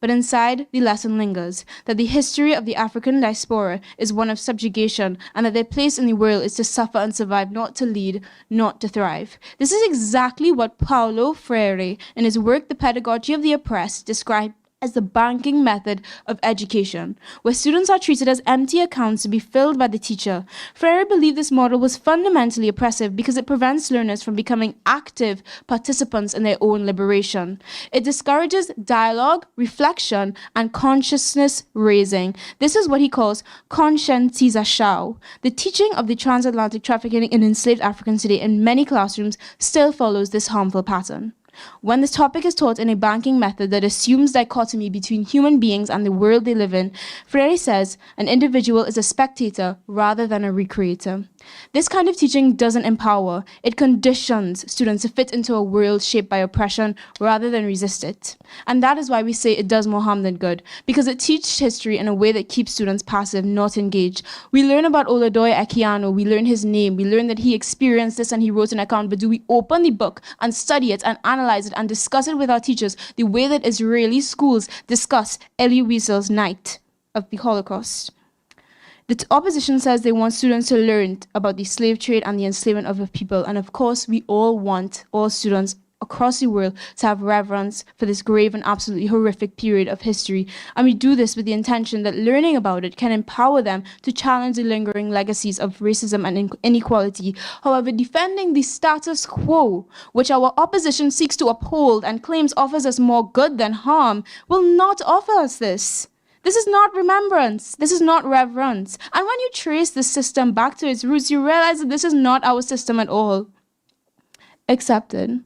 Speaker 19: But inside, the lesson lingers, that the history of the African diaspora is one of subjugation, and that their place in the world is to suffer and survive, not to lead, not to thrive. This is exactly what Paulo Freire, in his work The Pedagogy of the Oppressed, described as the banking method of education, where students are treated as empty accounts to be filled by the teacher. Freire believed this model was fundamentally oppressive because it prevents learners from becoming active participants in their own liberation. It discourages dialogue, reflection, and consciousness raising. This is what he calls conscientization. The teaching of the transatlantic trafficking in enslaved Africans today in many classrooms still follows this harmful pattern. When this topic is taught in a banking method that assumes dichotomy between human beings and the world they live in, Freire says an individual is a spectator rather than a recreator. This kind of teaching doesn't empower, it conditions students to fit into a world shaped by oppression rather than resist it. And that is why we say it does more harm than good, because it teaches history in a way that keeps students passive, not engaged. We learn about Oladoye Ekiano, we learn his name, we learn that he experienced this and he wrote an account, but do we open the book and study it and analyze it and discuss it with our teachers the way that Israeli schools discuss Elie Wiesel's Night of the Holocaust? The opposition says they want students to learn about the slave trade and the enslavement of the people. And of course, we all want all students across the world to have reverence for this grave and absolutely horrific period of history. And we do this with the intention that learning about it can empower them to challenge the lingering legacies of racism and inequality. However, defending the status quo, which our opposition seeks to uphold and claims offers us more good than harm, will not offer us this. This is not remembrance. This is not reverence. And when you trace the system back to its roots, you realize that this is not our system at all. Accepted.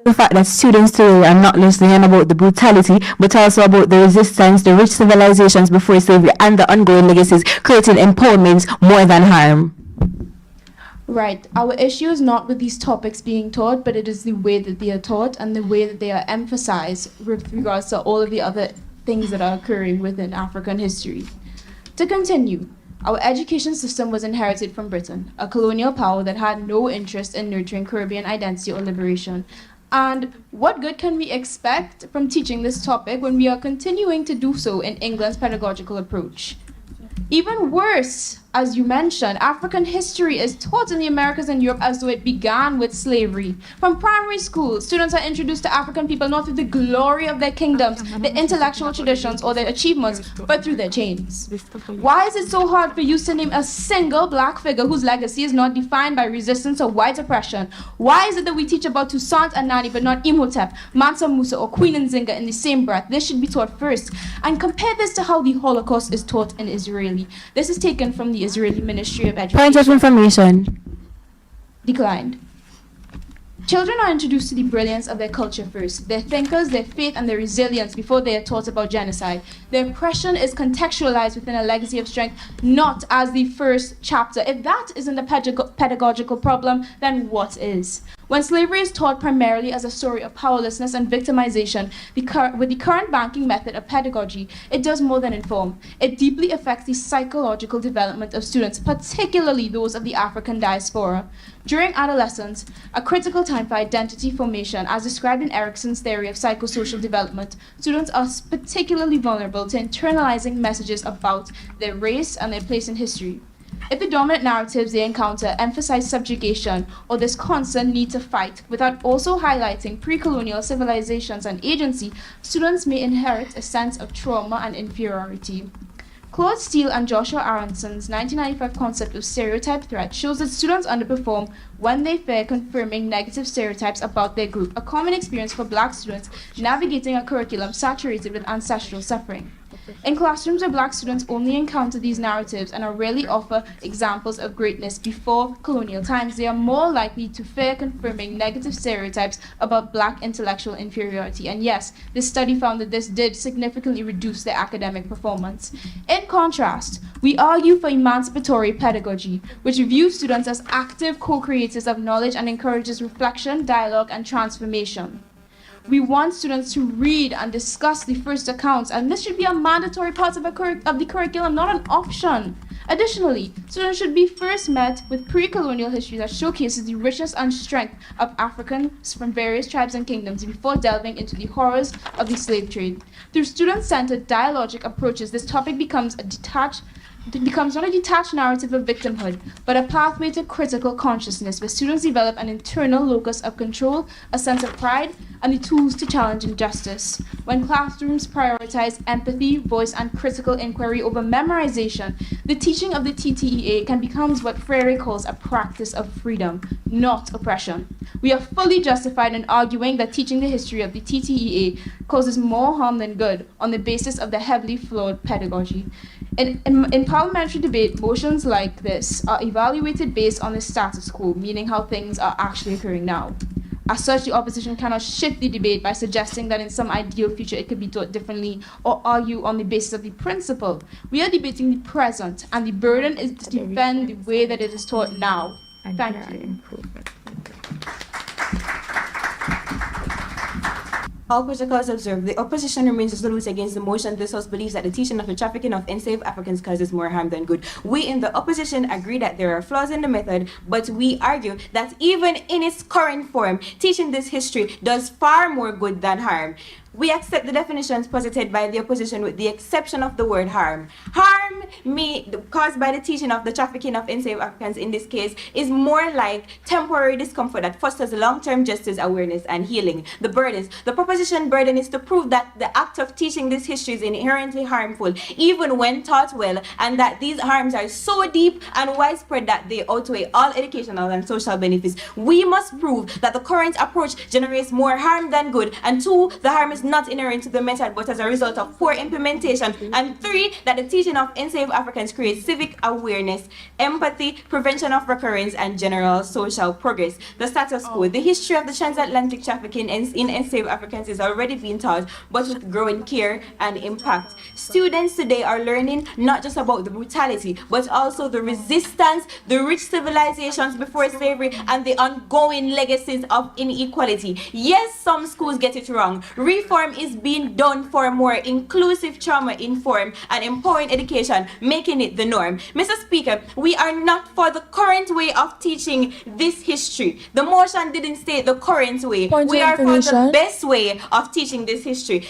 Speaker 20: The fact that students today are not just learning about the brutality, but also about the resistance, the rich civilizations before slavery, and the ongoing legacies, creating empowerment more than harm.
Speaker 19: Right. Our issue is not with these topics being taught, but it is the way that they are taught and the way that they are emphasized with regards to all of the other things that are occurring within African history. To continue, our education system was inherited from Britain, a colonial power that had no interest in nurturing Caribbean identity or liberation. And what good can we expect from teaching this topic when we are continuing to do so in England's pedagogical approach? Even worse, as you mentioned, African history is taught in the Americas and Europe as though it began with slavery. From primary school, students are introduced to African people not through the glory of their kingdoms, their intellectual traditions, or their achievements, but through their chains. Why is it so hard for you to name a single black figure whose legacy is not defined by resistance or white oppression? Why is it that we teach about Toussaint and Nani but not Imhotep, Mansa Musa, or Queen Nzinga in the same breath? This should be taught first. And compare this to how the Holocaust is taught in Israeli. This is taken from the Israeli Ministry of Education.
Speaker 20: Point of information.
Speaker 19: Declined. Children are introduced to the brilliance of their culture first, their thinkers, their faith, and their resilience before they are taught about genocide. Their oppression is contextualized within a legacy of strength, not as the first chapter. If that isn't a pedagogical problem, then what is? When slavery is taught primarily as a story of powerlessness and victimization, with the current banking method of pedagogy, it does more than inform. It deeply affects the psychological development of students, particularly those of the African diaspora. During adolescence, a critical time for identity formation, as described in Erikson's theory of psychosocial development, students are particularly vulnerable to internalizing messages about their race and their place in history. If the dominant narratives they encounter emphasize subjugation or this constant need to fight without also highlighting pre-colonial civilizations and agency, students may inherit a sense of trauma and inferiority. Claude Steele and Joshua Aronson's 1995 concept of stereotype threat shows that students underperform when they fear confirming negative stereotypes about their group, a common experience for Black students navigating a curriculum saturated with ancestral suffering. In classrooms where Black students only encounter these narratives and are rarely offered examples of greatness before colonial times, they are more likely to fear confirming negative stereotypes about Black intellectual inferiority. And yes, this study found that this did significantly reduce their academic performance. In contrast, we argue for emancipatory pedagogy, which views students as active co-creators of knowledge and encourages reflection, dialogue, and transformation. We want students to read and discuss the first accounts, and this should be a mandatory part of the curriculum, not an option. Additionally, students should be first met with pre-colonial history that showcases the richness and strength of Africans from various tribes and kingdoms before delving into the horrors of the slave trade. Through student-centered dialogic approaches, this topic becomes not a detached narrative of victimhood, but a pathway to critical consciousness where students develop an internal locus of control, a sense of pride, and the tools to challenge injustice. When classrooms prioritize empathy, voice, and critical inquiry over memorization, the teaching of the TTEA can become what Freire calls a practice of freedom, not oppression. We are fully justified in arguing that teaching the history of the TTEA causes more harm than good on the basis of the heavily flawed pedagogy. In parliamentary debate, motions like this are evaluated based on the status quo, meaning how things are actually occurring now. As such, the opposition cannot shift the debate by suggesting that in some ideal future it could be taught differently or argue on the basis of the principle. We are debating the present, and the burden is to defend the way that it is taught now. Thank you.
Speaker 21: All protocols observed, the opposition remains resolute against the motion. This House believes that the teaching of the trafficking of enslaved Africans causes more harm than good. We in the opposition agree that there are flaws in the method, but we argue that even in its current form, teaching this history does far more good than harm. We accept the definitions posited by the opposition with the exception of the word harm. Harm caused by the teaching of the trafficking of enslaved Africans in this case is more like temporary discomfort that fosters long-term justice awareness and healing. The proposition burden is to prove that the act of teaching this history is inherently harmful, even when taught well, and that these harms are so deep and widespread that they outweigh all educational and social benefits. We must prove that the current approach generates more harm than good, and 2, the harm is not inherent to the method but as a result of poor implementation, and 3, that the teaching of enslaved Africans creates civic awareness, empathy, prevention of recurrence, and general social progress. The status quo, the history of the transatlantic trafficking in enslaved Africans is already being taught, but with growing care and impact. Students today are learning not just about the brutality, but also the resistance, the rich civilizations before slavery, and the ongoing legacies of inequality. Yes, some schools get it wrong. Reform is being done for more inclusive, trauma-informed, and empowering education, making it the norm. Mr. Speaker, we are not for the current way of teaching this history. The motion didn't state the current way. We are for the best way of teaching this history.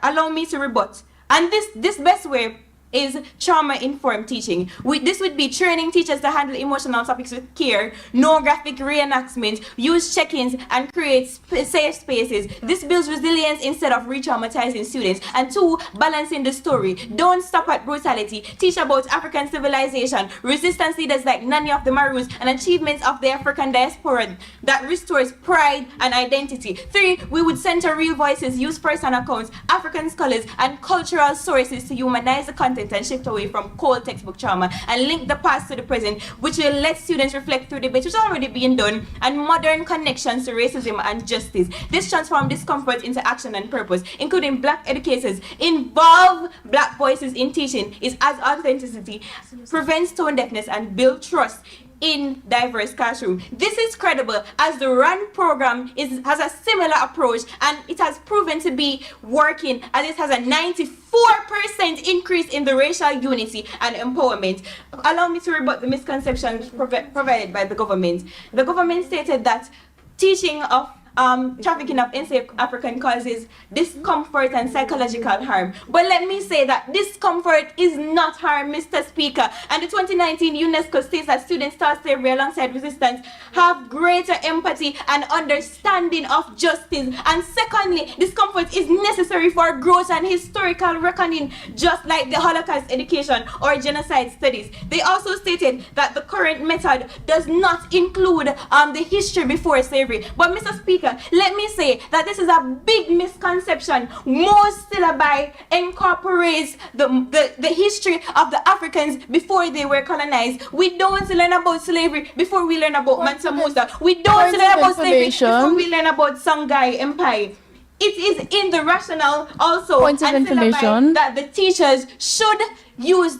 Speaker 21: Allow me to rebut. And this best way is trauma-informed teaching. This would be training teachers to handle emotional topics with care, no graphic reenactment, use check-ins, and create safe spaces. This builds resilience instead of re-traumatizing students. And 2, balancing the story. Don't stop at brutality. Teach about African civilization, resistance leaders like Nani of the Marus, and achievements of the African diaspora that restores pride and identity. 3, we would center real voices, use person accounts, African scholars, and cultural sources to humanize the content and shift away from cold textbook trauma and link the past to the present, which will let students reflect through debate, which is already being done, and modern connections to racism and justice. This transforms discomfort into action and purpose, including Black educators. Involve Black voices in teaching is as authenticity, prevents tone deafness, and build trust in diverse classroom. This is credible as the RAN program has a similar approach, and it has proven to be working, as it has a 94% increase in the racial unity and empowerment. Allow me to rebut the misconceptions provided by the government. The government stated that teaching of trafficking of enslaved African causes discomfort and psychological harm. But let me say that discomfort is not harm, Mr. Speaker. And the 2019 UNESCO states that students taught slavery alongside resistance have greater empathy and understanding of justice. And secondly, discomfort is necessary for growth and historical reckoning, just like the Holocaust education or genocide studies. They also stated that the current method does not include the history before slavery. But Mr. Speaker, let me say that this is a big misconception. Most syllabi incorporates the history of the Africans before they were colonized. We don't learn about slavery before we learn about Mansa Musa. We don't learn about slavery before we learn about Songhai Empire. It is in the rationale also and syllabi that the teachers should use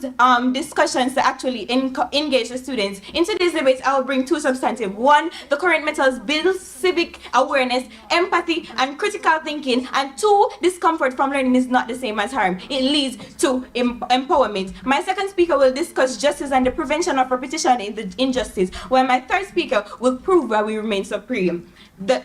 Speaker 21: discussions to actually engage the students. In today's debate, I will bring 2 substantive. 1, the current methods build civic awareness, empathy, and critical thinking. And 2, discomfort from learning is not the same as harm. It leads to empowerment. My second speaker will discuss justice and the prevention of repetition in the injustice, while my third speaker will prove why we remain supreme.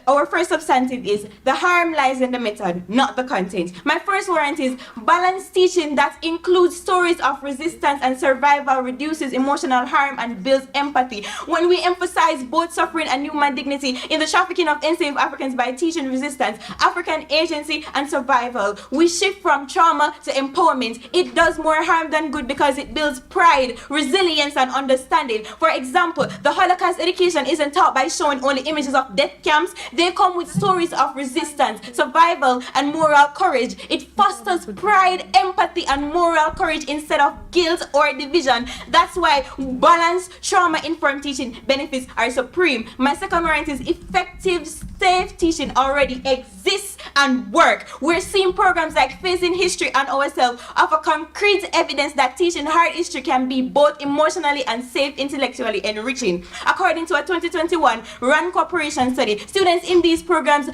Speaker 21: Our first substantive is the harm lies in the method, not the content. My first warrant is balanced teaching that includes stories of resistance and survival, reduces emotional harm, and builds empathy. When we emphasize both suffering and human dignity in the trafficking of enslaved Africans by teaching resistance, African agency, and survival, we shift from trauma to empowerment. It does more harm than good because it builds pride, resilience, and understanding. For example, the Holocaust education isn't taught by showing only images of death camps. They come with stories of resistance, survival, and moral courage. It fosters pride, empathy, and moral courage instead of guilt or division. That's why balanced, trauma-informed teaching benefits are supreme. My second warrant is effective, safe teaching already exists and work. We're seeing programs like Facing History and Ourselves offer concrete evidence that teaching hard history can be both emotionally and safe, intellectually enriching. According to a 2021 RAN Corporation study, students in these programs,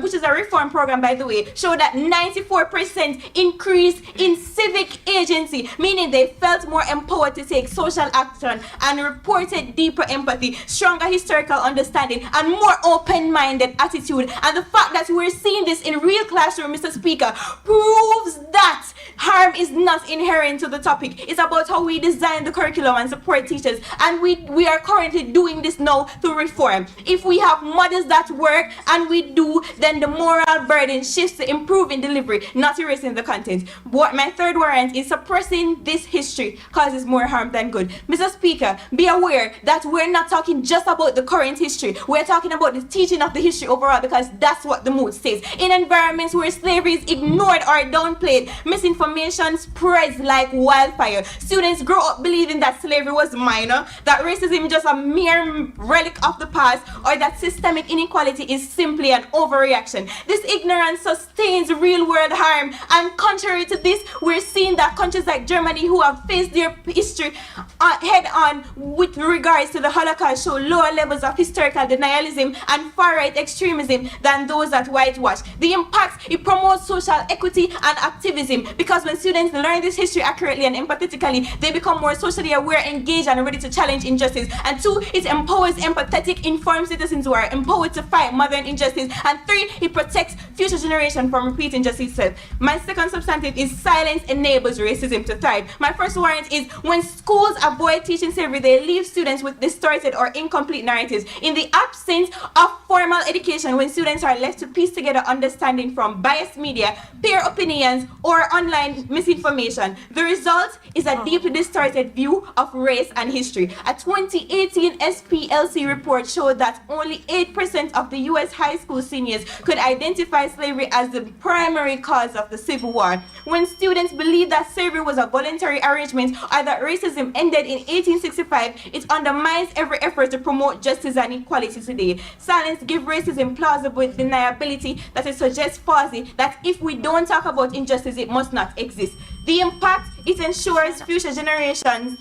Speaker 21: which is a reform program by the way, show that 94% increase in civic agency, meaning they felt more empowered to take social action and reported deeper empathy, stronger historical understanding, and more open-minded attitude. And the fact that we're seeing doing this in real classroom, Mr. Speaker, proves that harm is not inherent to the topic. It's about how we design the curriculum and support teachers. And we are currently doing this now to reform. If we have models that work, and we do, then the moral burden shifts to improving delivery, not erasing the content. What my third warrant is suppressing this history causes more harm than good. Mr. Speaker, be aware that we're not talking just about the current history. We're talking about the teaching of the history overall, because that's what the mood says. In environments where slavery is ignored or downplayed, misinformation spreads like wildfire. Students grow up believing that slavery was minor, that racism is just a mere relic of the past, or that systemic inequality is simply an overreaction. This ignorance sustains real-world harm, and contrary to this, we're seeing that countries like Germany, who have faced their history head-on with regards to the Holocaust, show lower levels of historical denialism and far-right extremism than those that whitewash. The impact, it promotes social equity and activism, because when students learn this history accurately and empathetically, they become more socially aware, engaged, and ready to challenge injustice. And 2, it empowers empathetic, informed citizens who are empowered to fight modern injustice. And 3, it protects future generations from repeating injustice itself. My second substantive is silence enables racism to thrive. My first warrant is when schools avoid teaching slavery, they leave students with distorted or incomplete narratives. In the absence of formal education, when students are left to piece together understanding from biased media, peer opinions, or online misinformation, the result is a deeply distorted view of race and history. A 2018 SPLC report showed that only 8% of the US high school seniors could identify slavery as the primary cause of the Civil War. When students believe that slavery was a voluntary arrangement or that racism ended in 1865, it undermines every effort to promote justice and equality today. Silence gives racism plausible deniability that it suggests falsely that if we don't talk about injustice, it must not exist. The impact, it ensures future generations.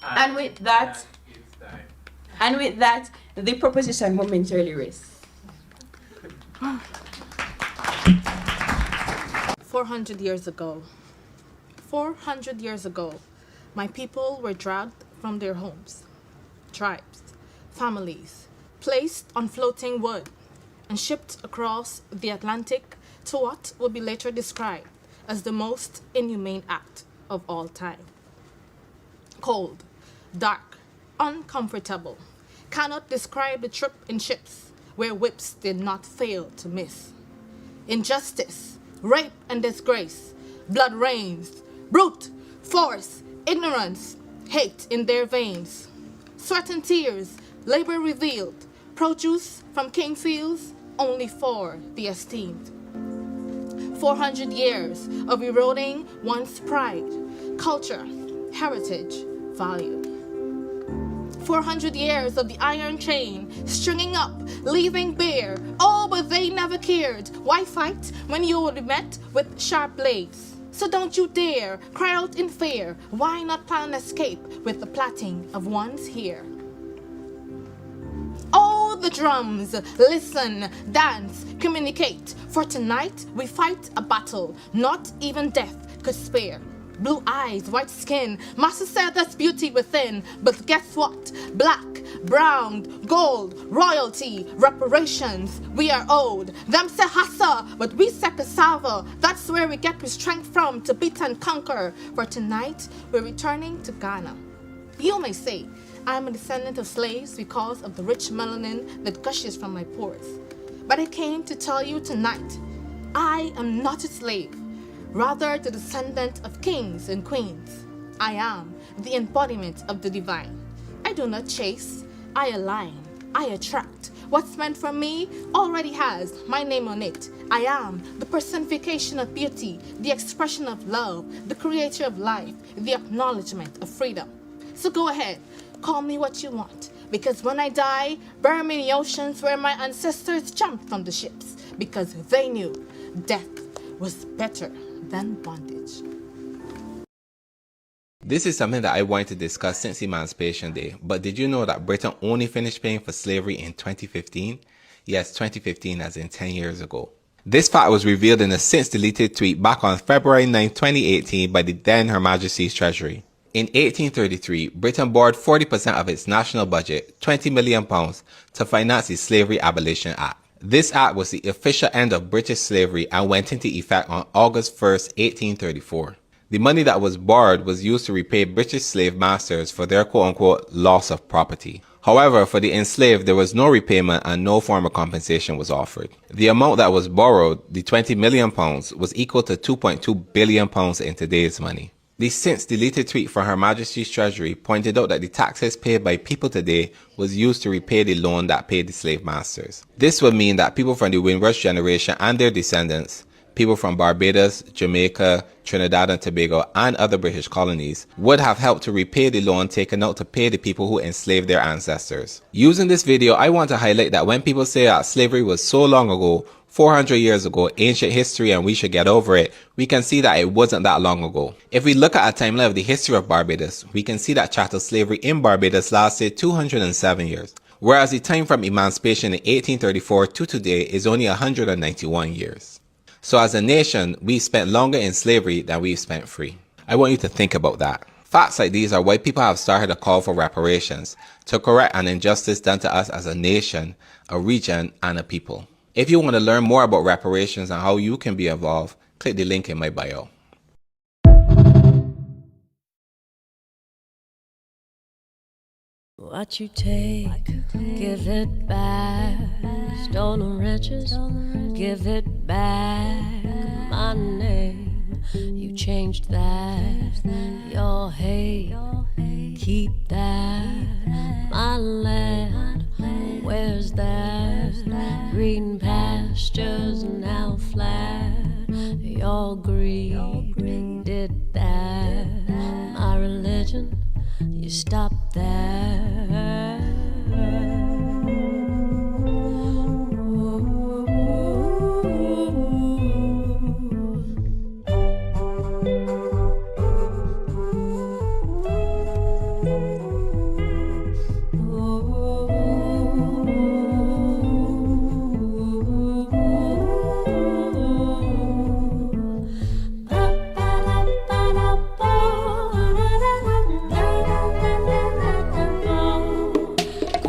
Speaker 21: And with that, the proposition momentarily raised.
Speaker 3: 400 years ago. 400 years ago, my people were dragged from their homes, tribes, families, placed on floating wood, and shipped across the Atlantic to what would be later described as the most inhumane act of all time. Cold, dark, uncomfortable, cannot describe the trip in ships where whips did not fail to miss. Injustice, rape and disgrace, blood rains, brute, force, ignorance, hate in their veins. Sweat and tears, labor revealed, produce from king fields only for the esteemed. 400 years of eroding one's pride, culture, heritage, value. 400 years of the iron chain, stringing up, leaving bare. Oh, but they never cared. Why fight when you would be met with sharp blades? So don't you dare cry out in fear. Why not plan escape with the plaiting of one's hair? Oh, the drums, listen, dance, communicate. For tonight we fight a battle not even death could spare. Blue eyes, white skin, master said there's beauty within. But guess what? Black, brown, gold, royalty, reparations, we are owed. Them say hassa, but we say cassava. That's where we get the strength from to beat and conquer. For tonight, we're returning to Ghana. You may say, I'm a descendant of slaves because of the rich melanin that gushes from my pores. But I came to tell you tonight, I am not a slave, rather the descendant of kings and queens. I am the embodiment of the divine. I do not chase, I align, I attract. What's meant for me already has my name on it. I am the personification of beauty, the expression of love, the creator of life, the acknowledgement of freedom. So go ahead, call me what you want, because when I die, bury me in the oceans where my ancestors jumped from the ships, because they knew death was better than bondage.
Speaker 22: This is something that I wanted to discuss since Emancipation Day, but did you know that Britain only finished paying for slavery in 2015? Yes, 2015 as in 10 years ago. This fact was revealed in a since deleted tweet back on February 9, 2018 by the then Her Majesty's Treasury. In 1833, Britain borrowed 40% of its national budget, £20 million, to finance the Slavery Abolition Act. This act was the official end of British slavery and went into effect on August 1st, 1834. The money that was borrowed was used to repay British slave masters for their quote-unquote loss of property. However, for the enslaved, there was no repayment and no form of compensation was offered. The amount that was borrowed, the £20 million, was equal to £2.2 billion in today's money. The since deleted tweet from Her Majesty's Treasury pointed out that the taxes paid by people today was used to repay the loan that paid the slave masters. This would mean that people from the Windrush generation and their descendants, people from Barbados, Jamaica, Trinidad and Tobago, and other British colonies, would have helped to repay the loan taken out to pay the people who enslaved their ancestors. Using this video, I want to highlight that when people say that slavery was so long ago, 400 years ago, ancient history, and we should get over it, we can see that it wasn't that long ago. If we look at a timeline of the history of Barbados, we can see that chattel slavery in Barbados lasted 207 years, whereas the time from emancipation in 1834 to today is only 191 years. So as a nation, we spent longer in slavery than we've spent free. I want you to think about that. Facts like these are why people have started a call for reparations, to correct an injustice done to us as a nation, a region, and a people. If you want to learn more about reparations and how you can be involved, click the link in my bio.
Speaker 2: What you take, give it back. Stolen riches, give it back. My name, you changed that. Your hate, keep that. My land, where's that? Green pastures now flat. Your greed did that. My religion, you stopped that.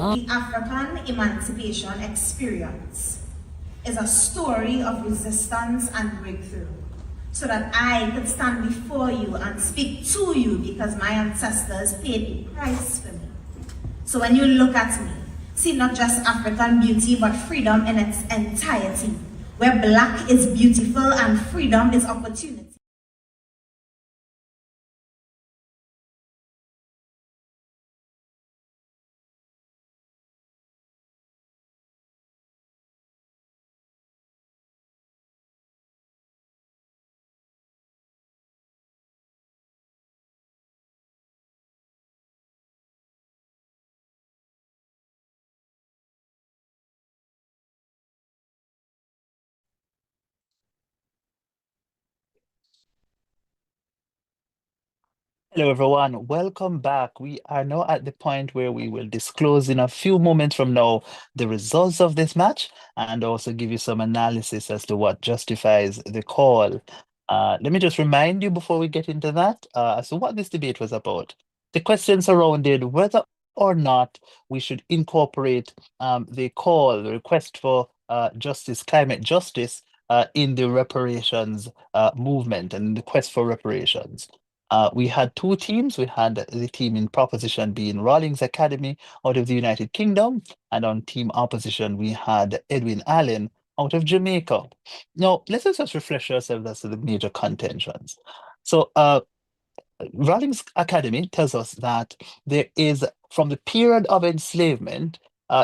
Speaker 7: The African emancipation experience is a story of resistance and breakthrough, so that I could stand before you and speak to you because my ancestors paid the price for me. So when you look at me, see not just African beauty, but freedom in its entirety, where black is beautiful and freedom is opportunity.
Speaker 1: Hello, everyone. Welcome back. We are now at the point where we will disclose in a few moments from now the results of this match and also give you some analysis as to what justifies the call. Let me just remind you before we get into that as to what this debate was about. The question surrounded whether or not we should incorporate the call, the request for justice, climate justice, in the reparations movement and the quest for reparations. We had two teams. We had the team in proposition being Rawlins Academy out of the United Kingdom, and on team opposition, we had Edwin Allen out of Jamaica. Now, let's just refresh ourselves as to the major contentions. So, Rawlins Academy tells us that there is, from the period of enslavement,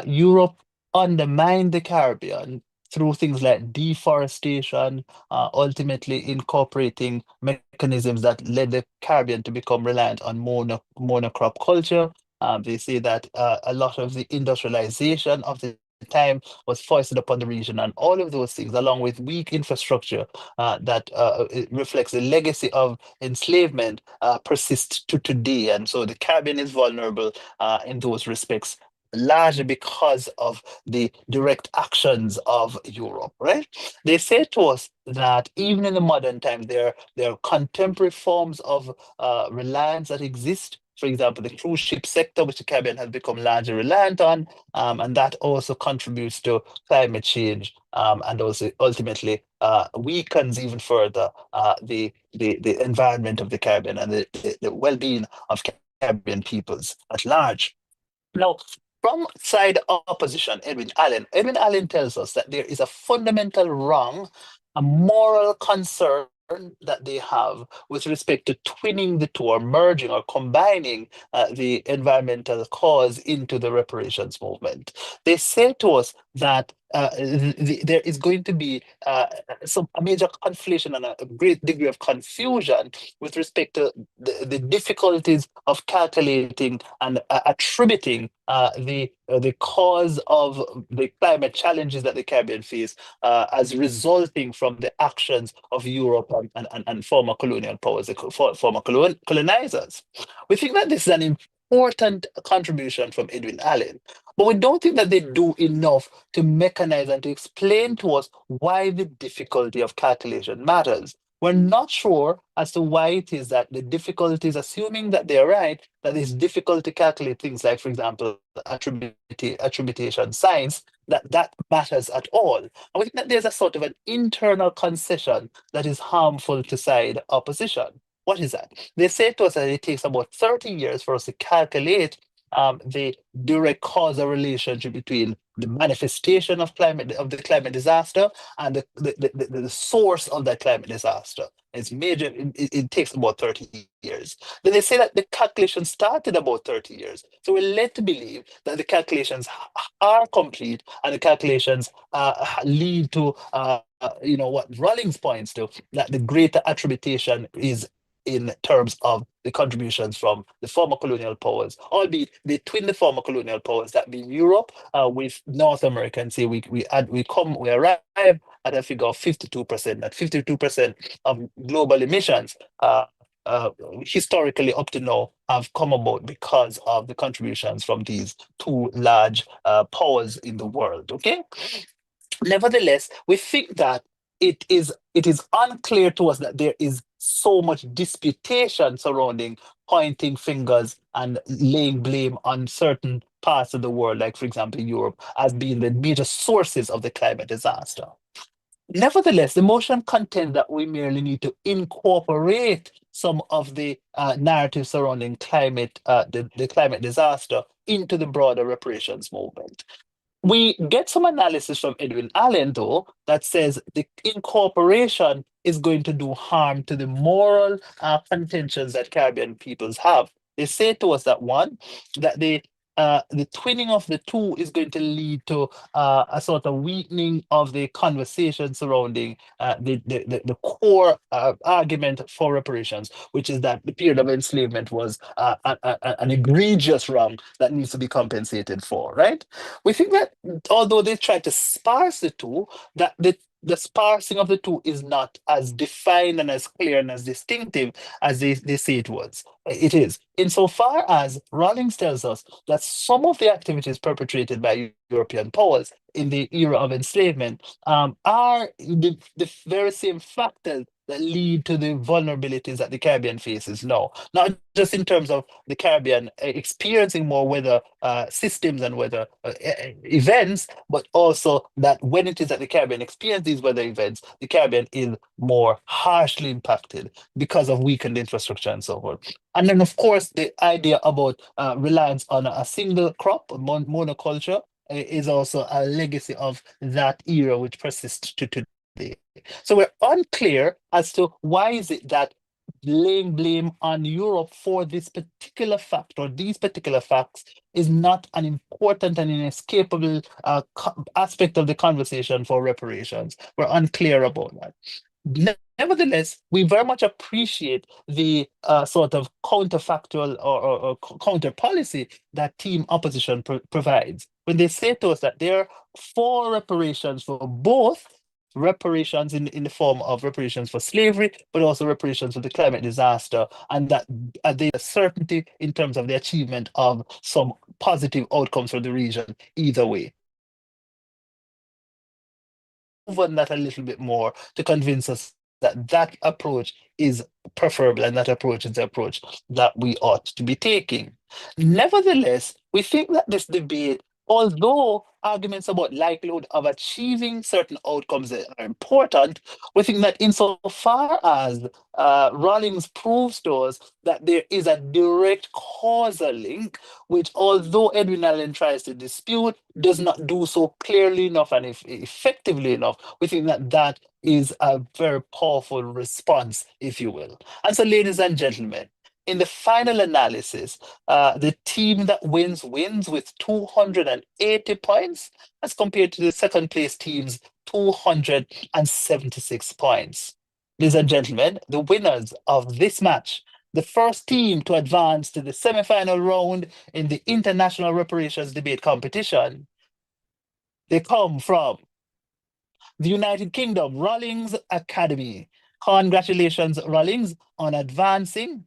Speaker 1: Europe undermined the Caribbean through things like deforestation, ultimately incorporating mechanisms that led the Caribbean to become reliant on monocrop culture. They say that a lot of the industrialization of the time was foisted upon the region, and all of those things, along with weak infrastructure that it reflects the legacy of enslavement, persist to today. And so the Caribbean is vulnerable in those respects, largely because of the direct actions of Europe, right? They say to us that even in the modern time, there are contemporary forms of reliance that exist for example, the cruise ship sector, which the Caribbean has become largely reliant on, and that also contributes to climate change, and also ultimately weakens even further the environment of the Caribbean and the well-being of Caribbean peoples at large. Now, from side opposition, Edwin Allen tells us that there is a fundamental wrong, a moral concern that they have with respect to twinning the two or merging or combining the environmental cause into the reparations movement. They say to us that there is going to be a major conflation and a great degree of confusion with respect to the difficulties of calculating and attributing the cause of the climate challenges that the Caribbean face as resulting from the actions of Europe and former colonial powers, former colonizers. We think that this is an important contribution from Edwin Allen, but we don't think that they do enough to mechanize and to explain to us why the difficulty of calculation matters. We're not sure as to why it is that the difficulties, assuming that they're right, that it's difficult to calculate things like, for example, attribution science, that matters at all. And we think that there's a sort of an internal concession that is harmful to side opposition. What is that? They say to us that it takes about 30 years for us to calculate the direct causal relationship between the manifestation of the climate disaster and the source of that climate disaster. It's major. It takes about 30 years. Then they say that the calculation started about 30 years. So we're led to believe that the calculations are complete and the calculations lead to what Rawlins points to, that the greater attribution is in terms of the contributions from the former colonial powers, albeit they twin the former colonial powers, that being Europe with North America, and say we arrive at a figure of 52%. That 52% of global emissions historically up to now have come about because of the contributions from these two large powers in the world. Okay. Nevertheless, we think that it is unclear to us that there is so much disputation surrounding pointing fingers and laying blame on certain parts of the world, like, for example, Europe, as being the major sources of the climate disaster. Nevertheless, the motion contends that we merely need to incorporate some of the narrative surrounding the climate disaster into the broader reparations movement. We get some analysis from Edwin Allen, though, that says the incorporation is going to do harm to the moral contentions that Caribbean peoples have. They say to us that one, that the twinning of the two is going to lead to a sort of weakening of the conversation surrounding the core argument for reparations, which is that the period of enslavement was an egregious wrong that needs to be compensated for, right? We think that although they try to sparse the two, that the sparsing of the two is not as defined and as clear and as distinctive as they say it is. Insofar as Rawlins tells us that some of the activities perpetrated by European powers in the era of enslavement are the very same factors that lead to the vulnerabilities that the Caribbean faces now. Not just in terms of the Caribbean experiencing more weather systems and weather events, but also that when it is that the Caribbean experiences these weather events, the Caribbean is more harshly impacted because of weakened infrastructure and so forth. And then, of course, the idea about reliance on a single crop, monoculture, is also a legacy of that era which persists to today. So we're unclear as to why is it that laying blame on Europe for this particular fact or these particular facts is not an important and inescapable aspect of the conversation for reparations. We're unclear about that. Nevertheless, we very much appreciate the sort of counterfactual or counter policy that team opposition provides when they say to us that they're for reparations for both reparations in the form of reparations for slavery, but also reparations for the climate disaster, and that there's certainty in terms of the achievement of some positive outcomes for the region either way. Move on that a little bit more to convince us that that approach is preferable and that approach is the approach that we ought to be taking. Nevertheless, we think that this debate, although arguments about likelihood of achieving certain outcomes are important, we think that insofar as Rawlins proves to us that there is a direct causal link, which although Edwin Allen tries to dispute, does not do so clearly enough and effectively enough, we think that that is a very powerful response, if you will. And so, ladies and gentlemen, in the final analysis, the team that wins with 280 points as compared to the second place team's 276 points. Ladies and gentlemen, the winners of this match, the first team to advance to the semi-final round in the International Reparations Debate Competition, they come from the United Kingdom, Rawlins Academy. Congratulations, Rawlins, on advancing.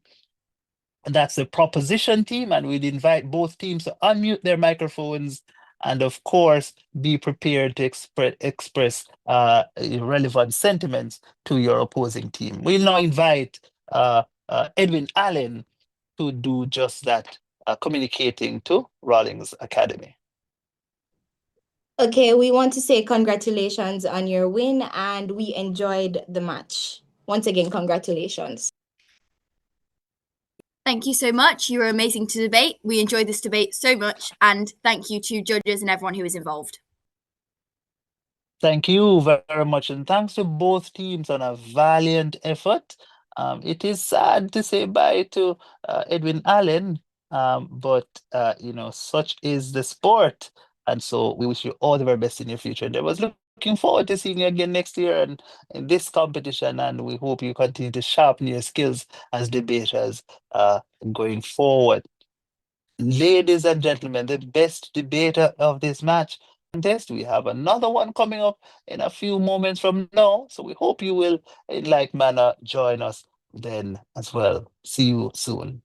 Speaker 1: And that's the proposition team, and we'd invite both teams to unmute their microphones and, of course, be prepared to express relevant sentiments to your opposing team. We'll now invite Edwin Allen to do just that, communicating to Rawlins Academy.
Speaker 8: Okay, we want to say congratulations on your win, and we enjoyed the match. Once again, congratulations.
Speaker 5: Thank you so much. You were amazing to debate. We enjoyed this debate so much, and thank you to judges and everyone who was involved.
Speaker 1: Thank you very much, and thanks to both teams on a valiant effort. It is sad to say bye to Edwin Allen, but you know, such is the sport, and so we wish you all the very best in your future endeavors. Looking forward to seeing you again next year and in this competition, and we hope you continue to sharpen your skills as debaters going forward. Ladies and gentlemen, the best debater of this match contest, we have another one coming up in a few moments from now, so we hope you will, in like manner, join us then as well. See you soon.